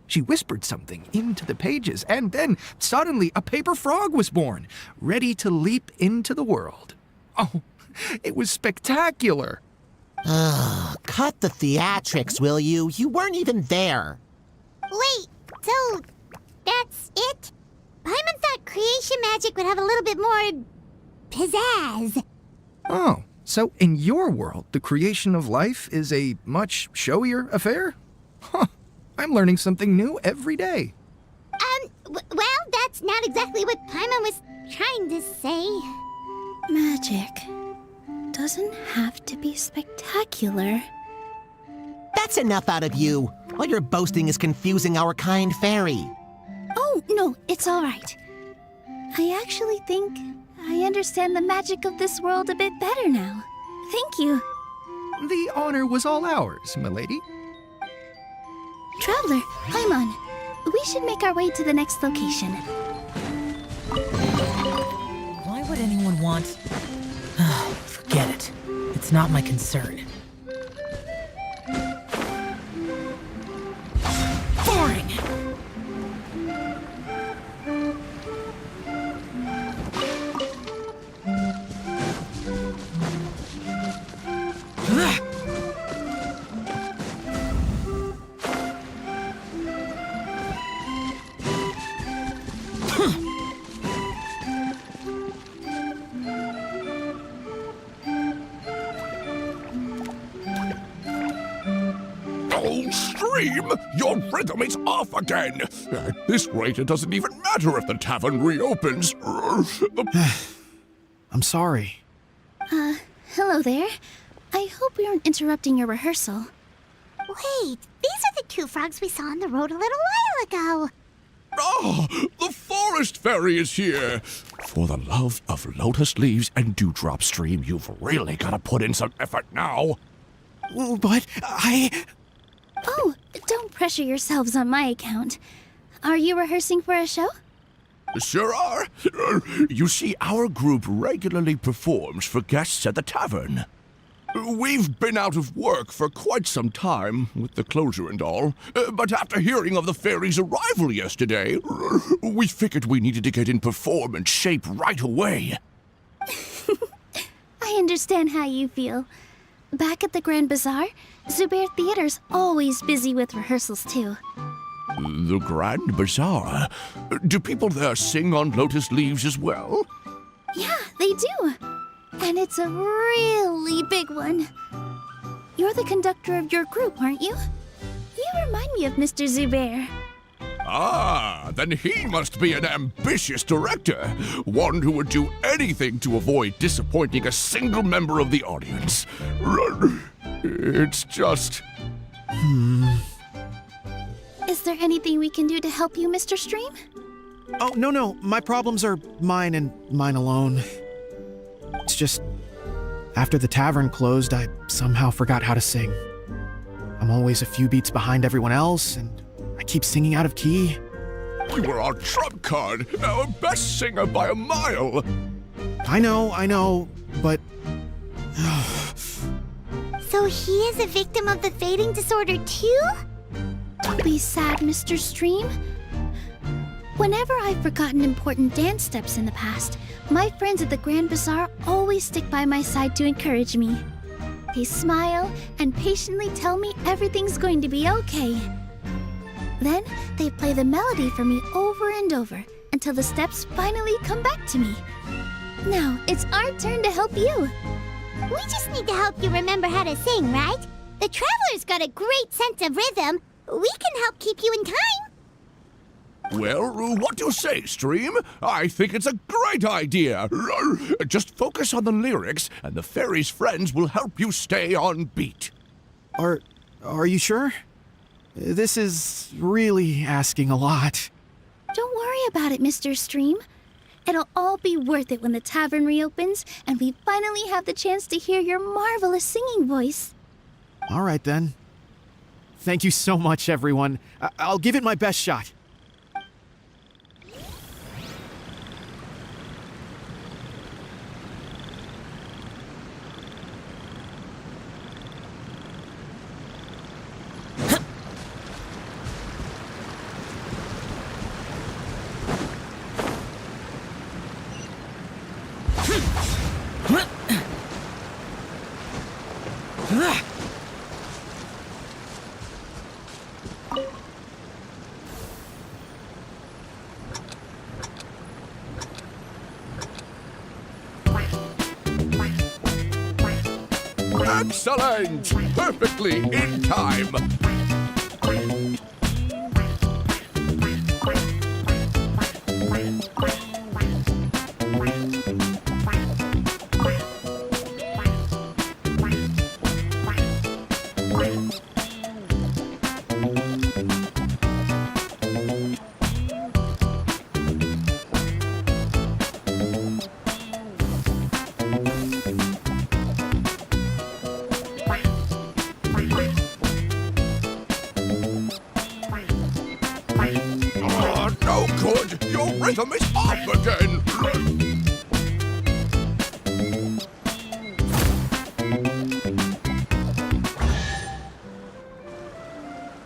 She whispered something into the pages, and then suddenly a paper frog was born, ready to leap into the world. Oh, it was spectacular. Cut the theatrics, will you? You weren't even there. Wait, so that's it? Paimon thought creation magic would have a little bit more pizzazz. Oh, so in your world, the creation of life is a much showier affair? Huh, I'm learning something new every day. Well, that's not exactly what Paimon was trying to say. Magic doesn't have to be spectacular. That's enough out of you. All your boasting is confusing our kind fairy. Oh, no, it's all right. I actually think I understand the magic of this world a bit better now. Thank you. The honor was all ours, milady. Traveler, Paimon, we should make our way to the next location. Why would anyone want... Oh, forget it. It's not my concern. Boring! Oh, Stream! Your rhythm is off again! At this rate, it doesn't even matter if the tavern reopens. I'm sorry. Hello there. I hope we aren't interrupting your rehearsal. Wait, these are the two frogs we saw on the road a little while ago. Oh, the forest fairy is here! For the love of lotus leaves and dewdrop, Stream, you've really got to put in some effort now. But Oh, don't pressure yourselves on my account. Are you rehearsing for a show? Sure are. You see, our group regularly performs for guests at the tavern. We've been out of work for quite some time, with the closure and all, but after hearing of the fairy's arrival yesterday, we figured we needed to get in performance shape right away. I understand how you feel. Back at the Grand Bazaar, Zubair Theater's always busy with rehearsals too. The Grand Bazaar? Do people there sing on lotus leaves as well? Yeah, they do. And it's a really big one. You're the conductor of your group, aren't you? You remind me of Mr. Zubair. Ah, then he must be an ambitious director, one who would do anything to avoid disappointing a single member of the audience. It's just... Is there anything we can do to help you, Mr. Stream? oh, no, my problems are mine and mine alone. It's just, after the tavern closed, I somehow forgot how to sing. always a few beats behind everyone else, and I keep singing out of key. You were our trump card, our best singer by a mile. I know, but... So he is a victim of the fading disorder too? Don't be sad, Mr. Stream. Whenever I've forgotten important dance steps in the past, my friends at the Grand Bazaar always stick by my side to encourage me. They smile and patiently tell me everything's going to be okay. Then they play the melody for me over and over until the steps finally come back to me. Now it's our turn to help you. We just need to help you remember how to sing, right? The Traveler's got a great sense of rhythm. We can help keep you in time. Well, what do you say, Stream? I think it's a great idea. Just focus on the lyrics, and the fairy's friends will help you stay on beat. Are you sure? This is really asking a lot. Don't worry about it, Mr. Stream. It'll all be worth it when the tavern reopens and we finally have the chance to hear your marvelous singing voice. All right, then. Thank you so much, everyone. I'll give it my best shot. Excellent! Perfectly in time. No good! Your rhythm is off again!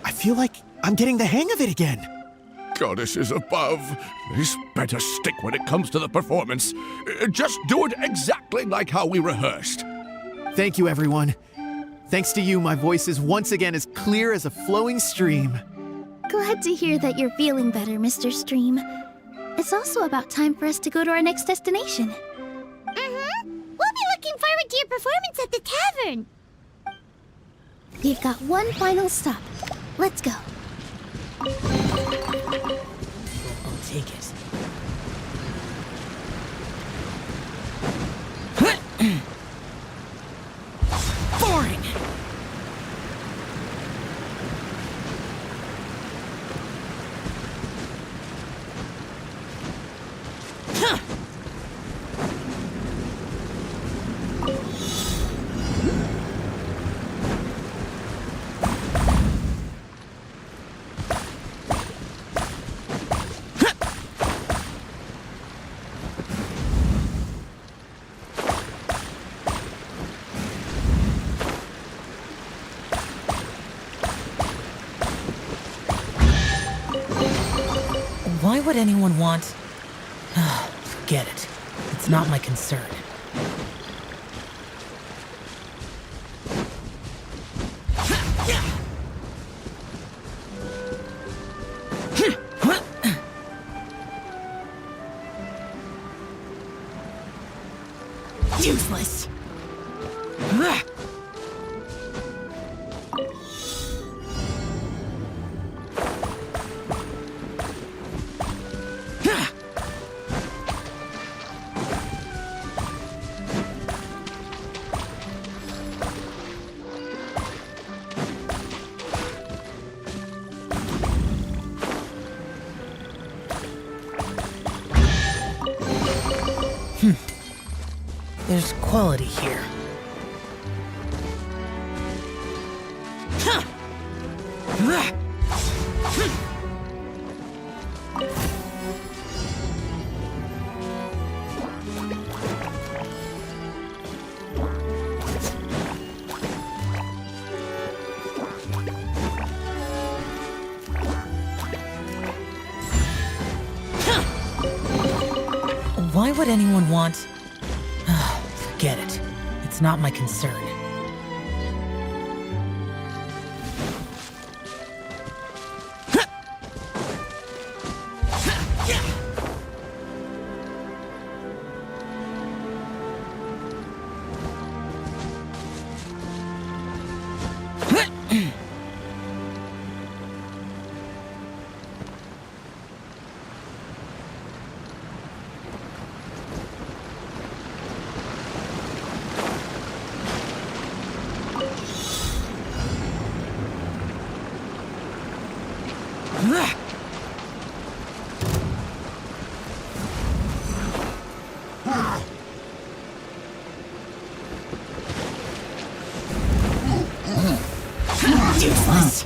I feel like I'm getting the hang of it again. Goddesses above, this better stick when it comes to the performance. Just do it exactly like how we rehearsed. Thank you, everyone. Thanks to you, my voice is once again as clear as a flowing stream. Glad to hear that you're feeling better, Mr. Stream. It's also about time for us to go to our next destination. Mm-hmm. We'll be looking forward to your performance at the tavern. We've got one final stop. Let's go. I'll take it. Boring! Why would anyone want... Forget it. It's not my concern. Useless. There's quality here. Why would anyone want... Forget it. It's not my concern. Useless.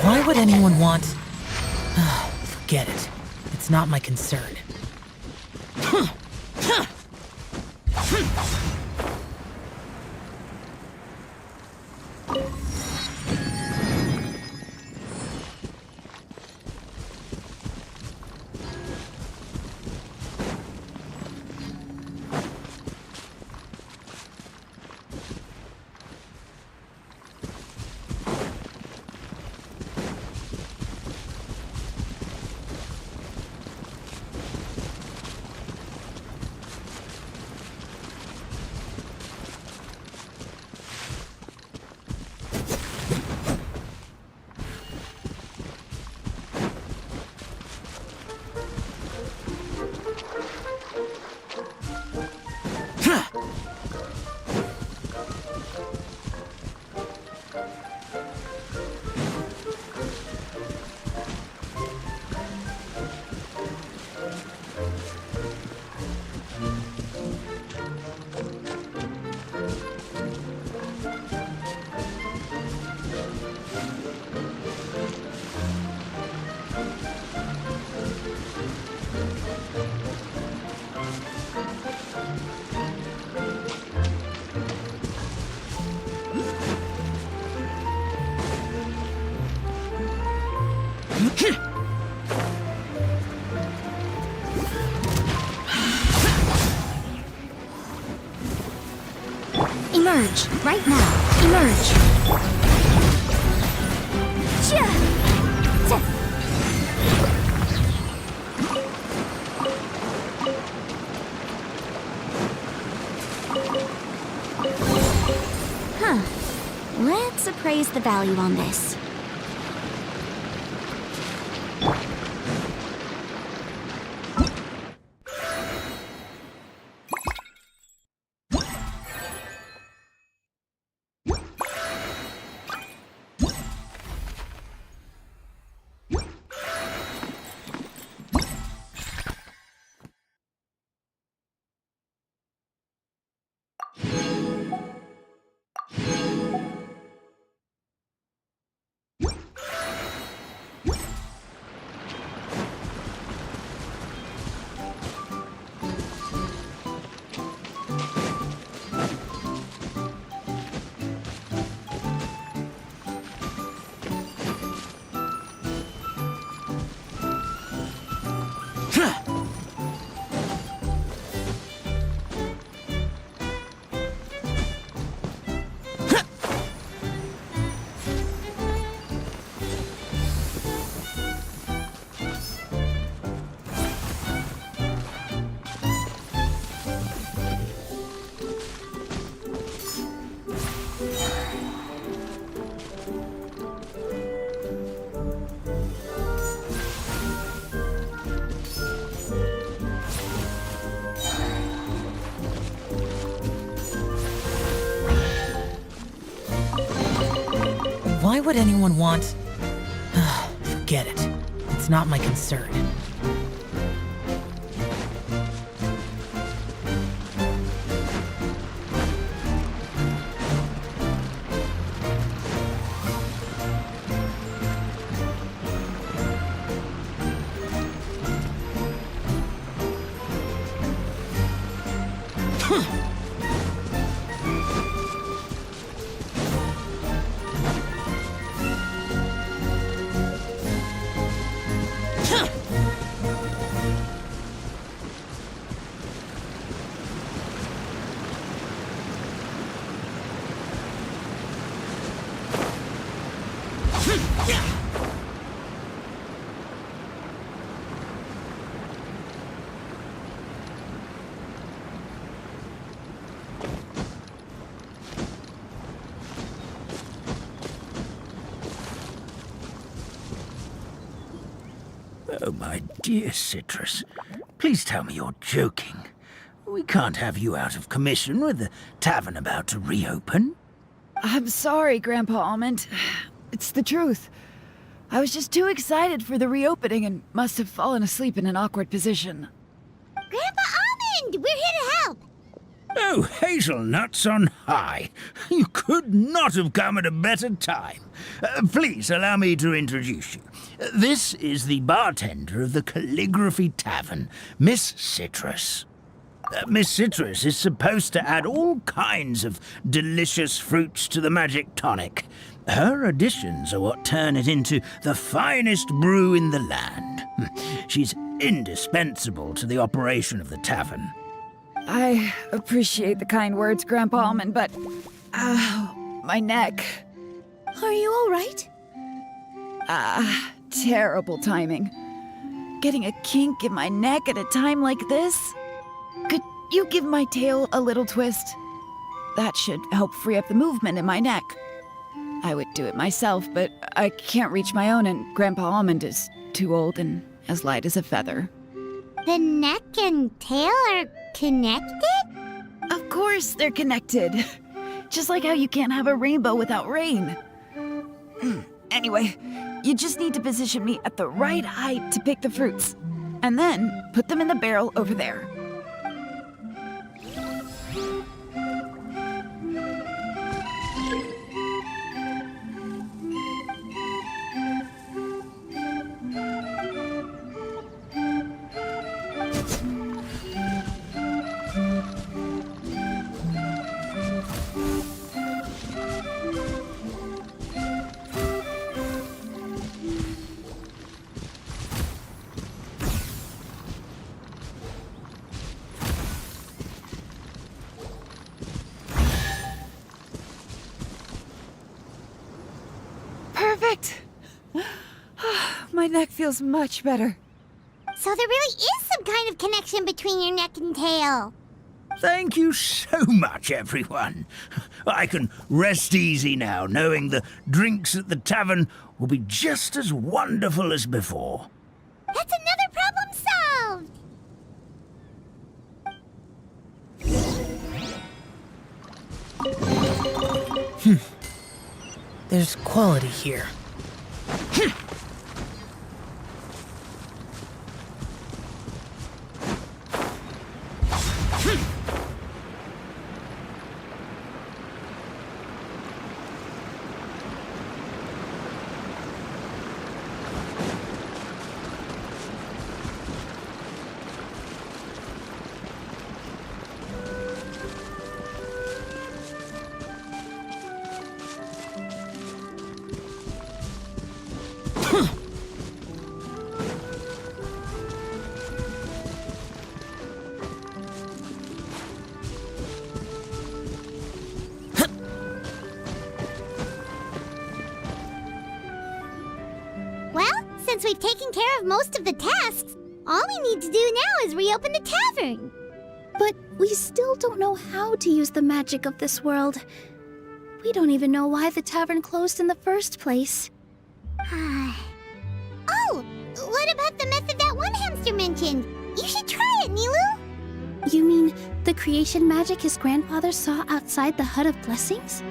Why would anyone want... Forget it. It's not my concern. Emerge, right now. Emerge. Huh. Let's appraise the value on this. Why would anyone want... Forget it. It's not my concern. Oh, my dear Citrus, please tell me you're joking. We can't have you out of commission with the tavern about to reopen. I'm sorry, Grandpa Almond. It's the truth. I was just too excited for the reopening and must have fallen asleep in an awkward position. Grandpa Almond, we're here to help. Oh, hazelnuts on high. You could not have come at a better time. Please allow me to introduce you. This is the bartender of the Calligraphy Tavern, Miss Citrus. Miss Citrus is supposed to add all kinds of delicious fruits to the magic tonic. Her additions are what turn it into the finest brew in the land. She's indispensable to the operation of the tavern. I appreciate the kind words, Grandpa Almond, but... my neck. Are you all right? Terrible timing. Getting a kink in my neck at a time like this? Could you give my tail a little twist? That should help free up the movement in my neck. I would do it myself, but I can't reach my own, and Grandpa Almond is too old and as light as a feather. The neck and tail are connected? Of course they're connected. Just like how you can't have a rainbow without rain. Anyway, you just need to position me at the right height to pick the fruits, and then put them in the barrel over there. Perfect! My neck feels much better. So there really is some kind of connection between your neck and tail. Thank you so much, everyone. I can rest easy now, knowing the drinks at the tavern will be just as wonderful as before. That's another problem solved! There's quality here. Well, since we've taken care of most of the tasks, all we need to do now is reopen the tavern. But we still don't know how to use the magic of this world. We don't even know why the tavern closed in the first place. Oh, what about the method that one hamster mentioned? You should try it, Nilu. You mean the creation magic his grandfather saw outside the Hut of Blessings?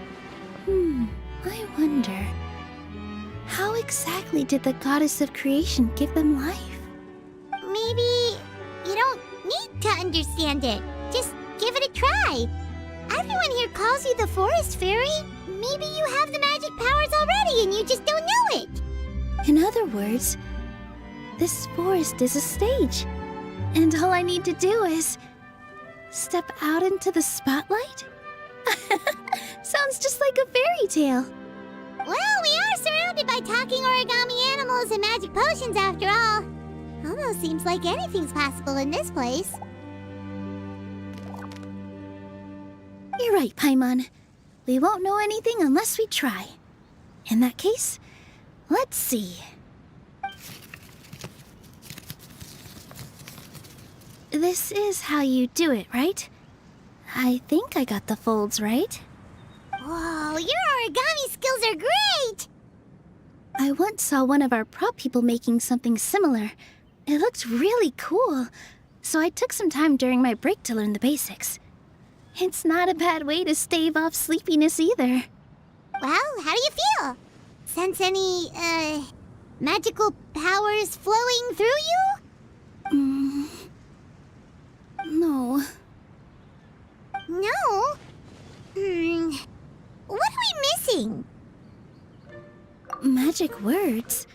I wonder. How exactly did the goddess of creation give them life? Maybe you don't need to understand it. Just give it a try. Everyone here calls you the Forest Fairy. Maybe you have the magic powers already and you just don't know it. In other words, this forest is a stage. And all I need to do is Step out into the spotlight? Sounds just like a fairy tale. Well, we are surrounded by talking origami animals and magic potions after all. Almost seems like anything's possible in this place. You're right, Paimon. We won't know anything unless we try. In that case, let's see. This is how you do it, right? I think I got the folds right. Whoa, your origami skills are great! I once saw one of our prop people making something similar. It looked really cool, so I took some time during my break to learn the basics. It's not a bad way to stave off sleepiness either. Well, how do you feel? Sense any, magical powers flowing through you? No. No? What are we missing? Magic words?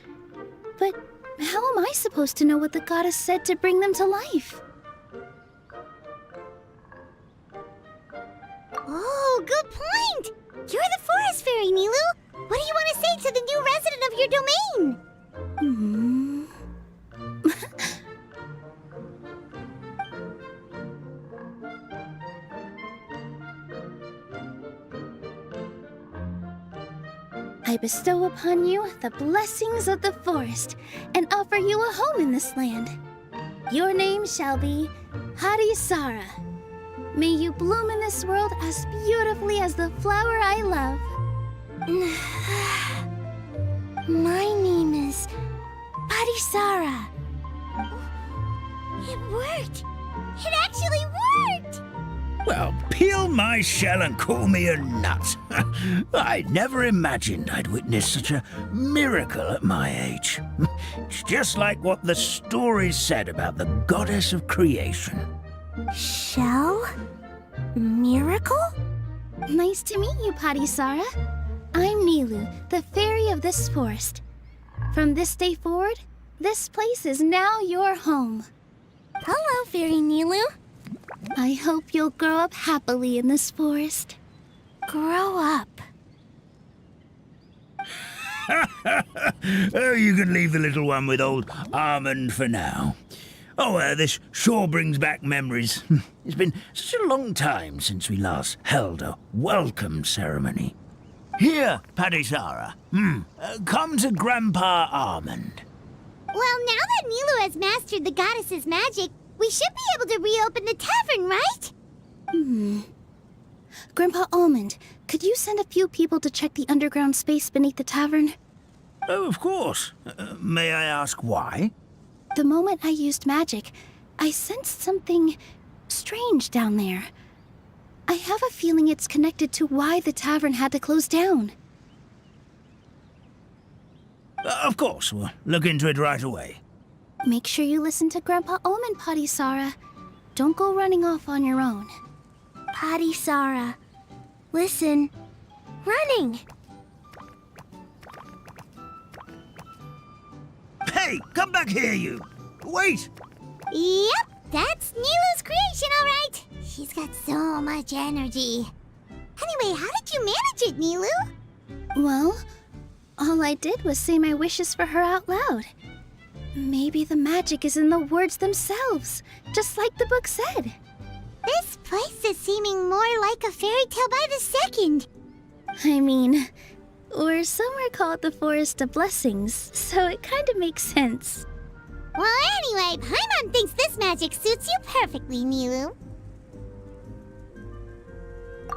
But how am I supposed to know what the goddess said to bring them to life? Oh, good point! You're the forest fairy, Nilu! What do you want to say to the new resident of your domain? I bestow upon you the blessings of the forest and offer you a home in this land. Your name shall be Harisara. May you bloom in this world as beautifully as the flower I love. My name is Harisara. It worked! It actually worked! Well, peel my shell and call me a nut. I never imagined I'd witness such a miracle at my age. It's just like what the stories said about the goddess of creation. Shell? Miracle? Nice to meet you, Harisara. I'm Nilu, the fairy of this forest. From this day forward, this place is now your home. Hello, Fairy Nilu. I hope you'll grow up happily in this forest. Grow up. Oh, you can leave the little one with old Almond for now. Oh, this sure brings back memories. It's been such a long time since we last held a welcome ceremony. Here, Padisara. Come to Grandpa Almond. Well, now that Nilu has mastered the goddess's magic, we should be able to reopen the tavern, right? Grandpa Almond, could you send a few people to check the underground space beneath the tavern? Oh, of course. May I ask why? The moment I used magic, I sensed something strange down there. I have a feeling it's connected to why the tavern had to close down. Of course, we'll look into it right away. Make sure you listen to Grandpa Almond, Padisara. Don't go running off on your own. Padisara. Listen. Running! Hey, come back here, you! Wait! Yep, that's Nilu's creation, all right. She's got so much energy. Anyway, how did you manage it, Nilu? Well, all I did was say my wishes for her out loud. Maybe the magic is in the words themselves, just like the book said. This place is seeming more like a fairy tale by the second. I mean, or somewhere called the Forest of Blessings, so it kind of makes sense. Well, anyway, Paimon thinks this magic suits you perfectly, Nilu.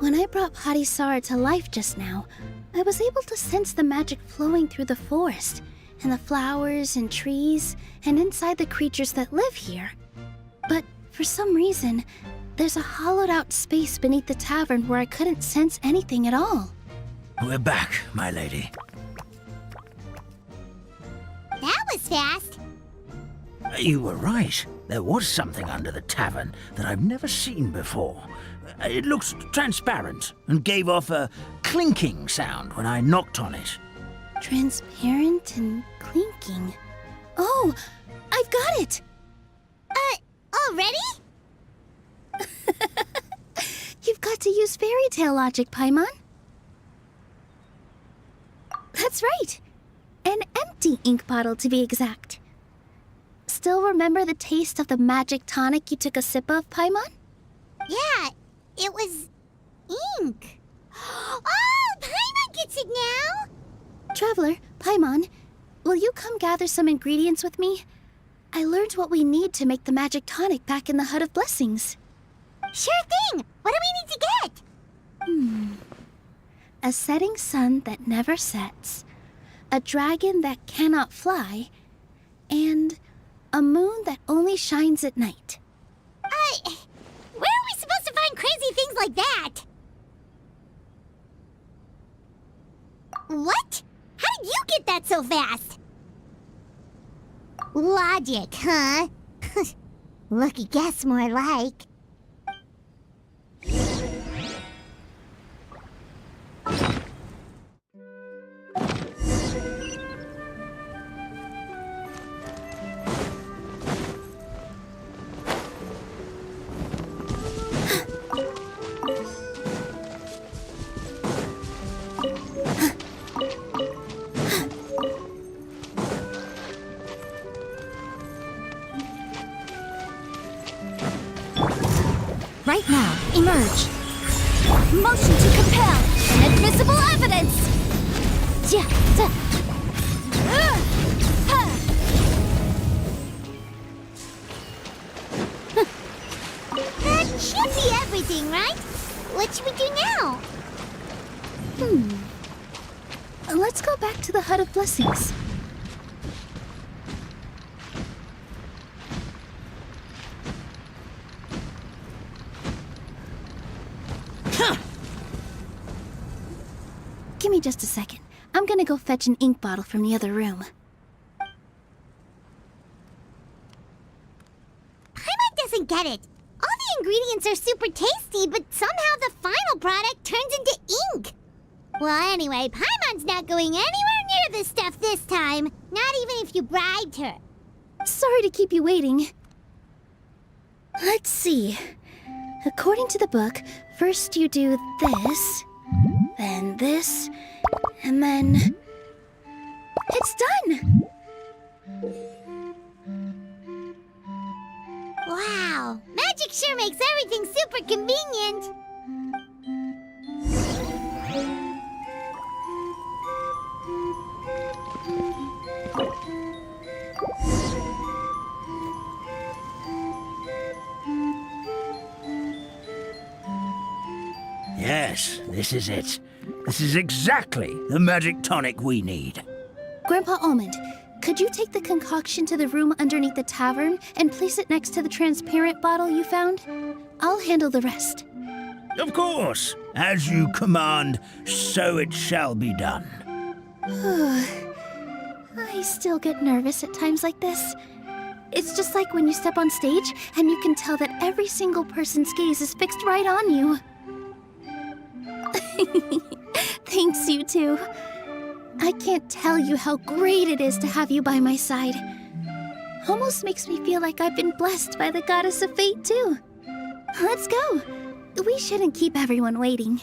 When I brought Harisara to life just now, I was able to sense the magic flowing through the forest, and the flowers and trees, and inside the creatures that live here. But for some reason, there's a hollowed-out space beneath the tavern where I couldn't sense anything at all. We're back, my lady. That was fast. You were right. There was something under the tavern that I've never seen before. It looked transparent and gave off a clinking sound when I knocked on it. Transparent and clinking. Oh, I've got it! Already? You've got to use fairy tale logic, Paimon. That's right. An empty ink bottle, to be exact. Still remember the taste of the magic tonic you took a sip of, Paimon? Yeah, it was ink. Oh, Paimon gets it now! Traveler, Paimon, will you come gather some ingredients with me? I learned what we need to make the magic tonic back in the Hut of Blessings. Sure thing! What do we need to get? A setting sun that never sets, a dragon that cannot fly, and a moon that only shines at night. Where are we supposed to find crazy things like that? What? How did you get that so fast? Logic, huh? Lucky guess, more like. Right now, emerge. Motion to compel. Inadmissible evidence. Yeah. That should be everything, right? What should we do now? Let's go back to the Hut of Blessings. Give me just a second. I'm gonna go fetch an ink bottle from the other room. Paimon doesn't get it. All the ingredients are super tasty, but somehow the final product turns into ink. Well, anyway, Paimon's not going anywhere near this stuff this time. Not even if you bribed her. Sorry to keep you waiting. Let's see. According to the book, first you do this, then this, and then... It's done! Wow, magic sure makes everything super convenient. Yes, this is it. This is exactly the magic tonic we need. Grandpa Almond, could you take the concoction to the room underneath the tavern and place it next to the transparent bottle you found? I'll handle the rest. Of course. As you command, so it shall be done. I still get nervous at times like this. It's just like when you step on stage and you can tell that every single person's gaze is fixed right on you. Thanks, you two. I can't tell you how great it is to have you by my side. Almost makes me feel like I've been blessed by the goddess of fate, too. Let's go. We shouldn't keep everyone waiting.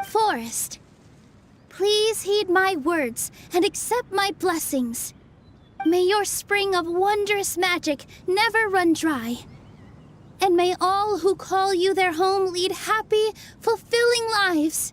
Forest, please heed my words and accept my blessings. May your spring of wondrous magic never run dry. And may all who call you their home lead happy, fulfilling lives.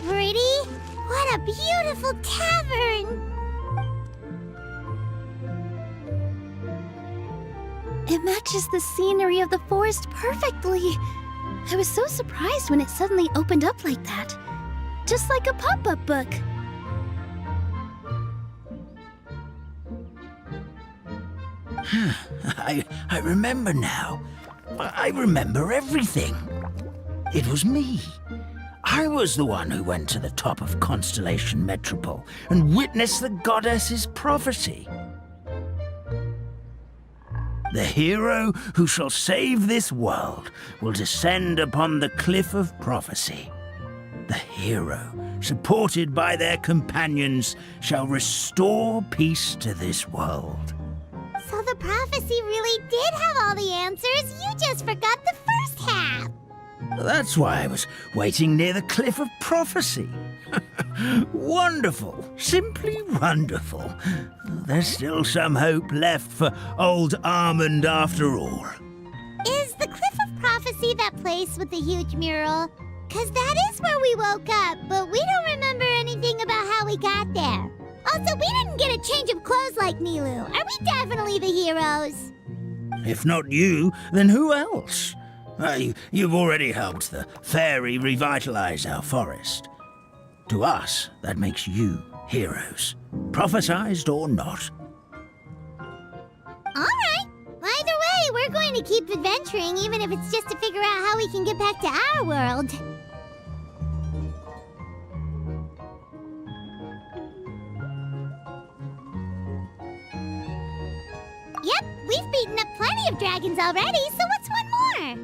pretty? What a beautiful tavern! It matches the scenery of the forest perfectly. I was so surprised when it suddenly opened up like that. Just like a pop-up book. I remember now. I remember everything. It was me. I was the one who went to the top of Constellation Metropole and witnessed the goddess's prophecy. The hero who shall save this world will descend upon the cliff of prophecy. The hero, supported by their companions, shall restore peace to this world. So the prophecy really did have all the answers. You just forgot the first half. That's why I was waiting near the cliff of prophecy. Wonderful, simply wonderful. There's still some hope left for old Armand after all. Is the Cliff of Prophecy that place with the huge mural? 'Cause that is where we woke up, but we don't remember anything about how we got there. Also, we didn't get a change of clothes like Nilu. Are we definitely the heroes? If not you, then who else? You've already helped the fairy revitalize our forest. To us, that makes you heroes, prophesized or not. All right. Either way, we're going to keep adventuring, even if it's just to figure out how we can get back to our world. Yep, we've beaten up plenty of dragons already, so what's one more?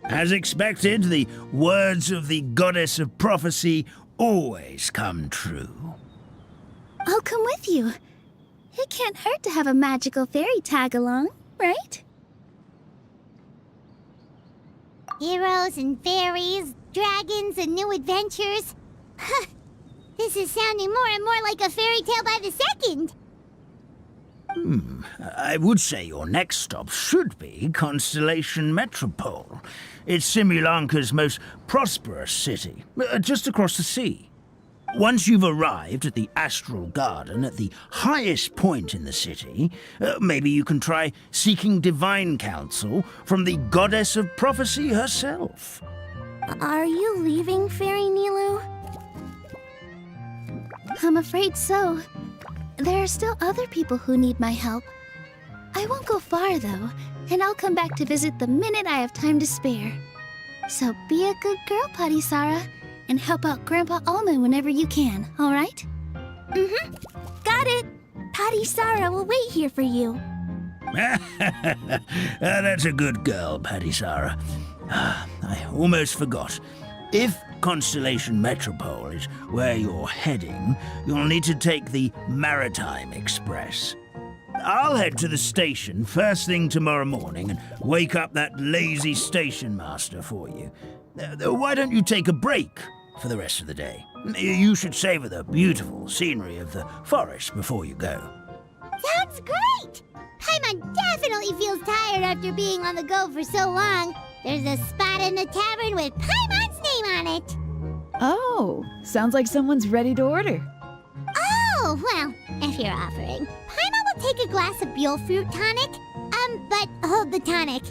As expected, the words of the goddess of prophecy always come true. I'll come with you. It can't hurt to have a magical fairy tag along, right? Heroes and fairies, dragons and new adventures. This is sounding more and more like a fairy tale by the second. I would say your next stop should be Constellation Metropole. It's Simulanka's most prosperous city, just across the sea. Once you've arrived at the Astral Garden at the highest point in the city, maybe you can try seeking divine counsel from the goddess of prophecy herself. Are you leaving, Fairy Nilu? I'm afraid so. There are still other people who need my help. I won't go far, though, and I'll come back to visit the minute I have time to spare. So be a good girl, Patisara, and help out Grandpa Almond whenever you can, all right? Mm-hmm. Got it! Patisara will wait here for you. That's a good girl, Patisara. I almost forgot. If Constellation Metropole is where you're heading, you'll need to take the Maritime Express. I'll head to the station first thing tomorrow morning and wake up that lazy station master for you. Why don't you take a break for the rest of the day? You should savor the beautiful scenery of the forest before you go. Sounds great! Paimon definitely feels tired after being on the go for so long. There's a spot in the tavern with Paimon's name on it. Oh, sounds like someone's ready to order. Oh, well, if you're offering. Paimon will take a glass of Buell fruit tonic. But hold the tonic.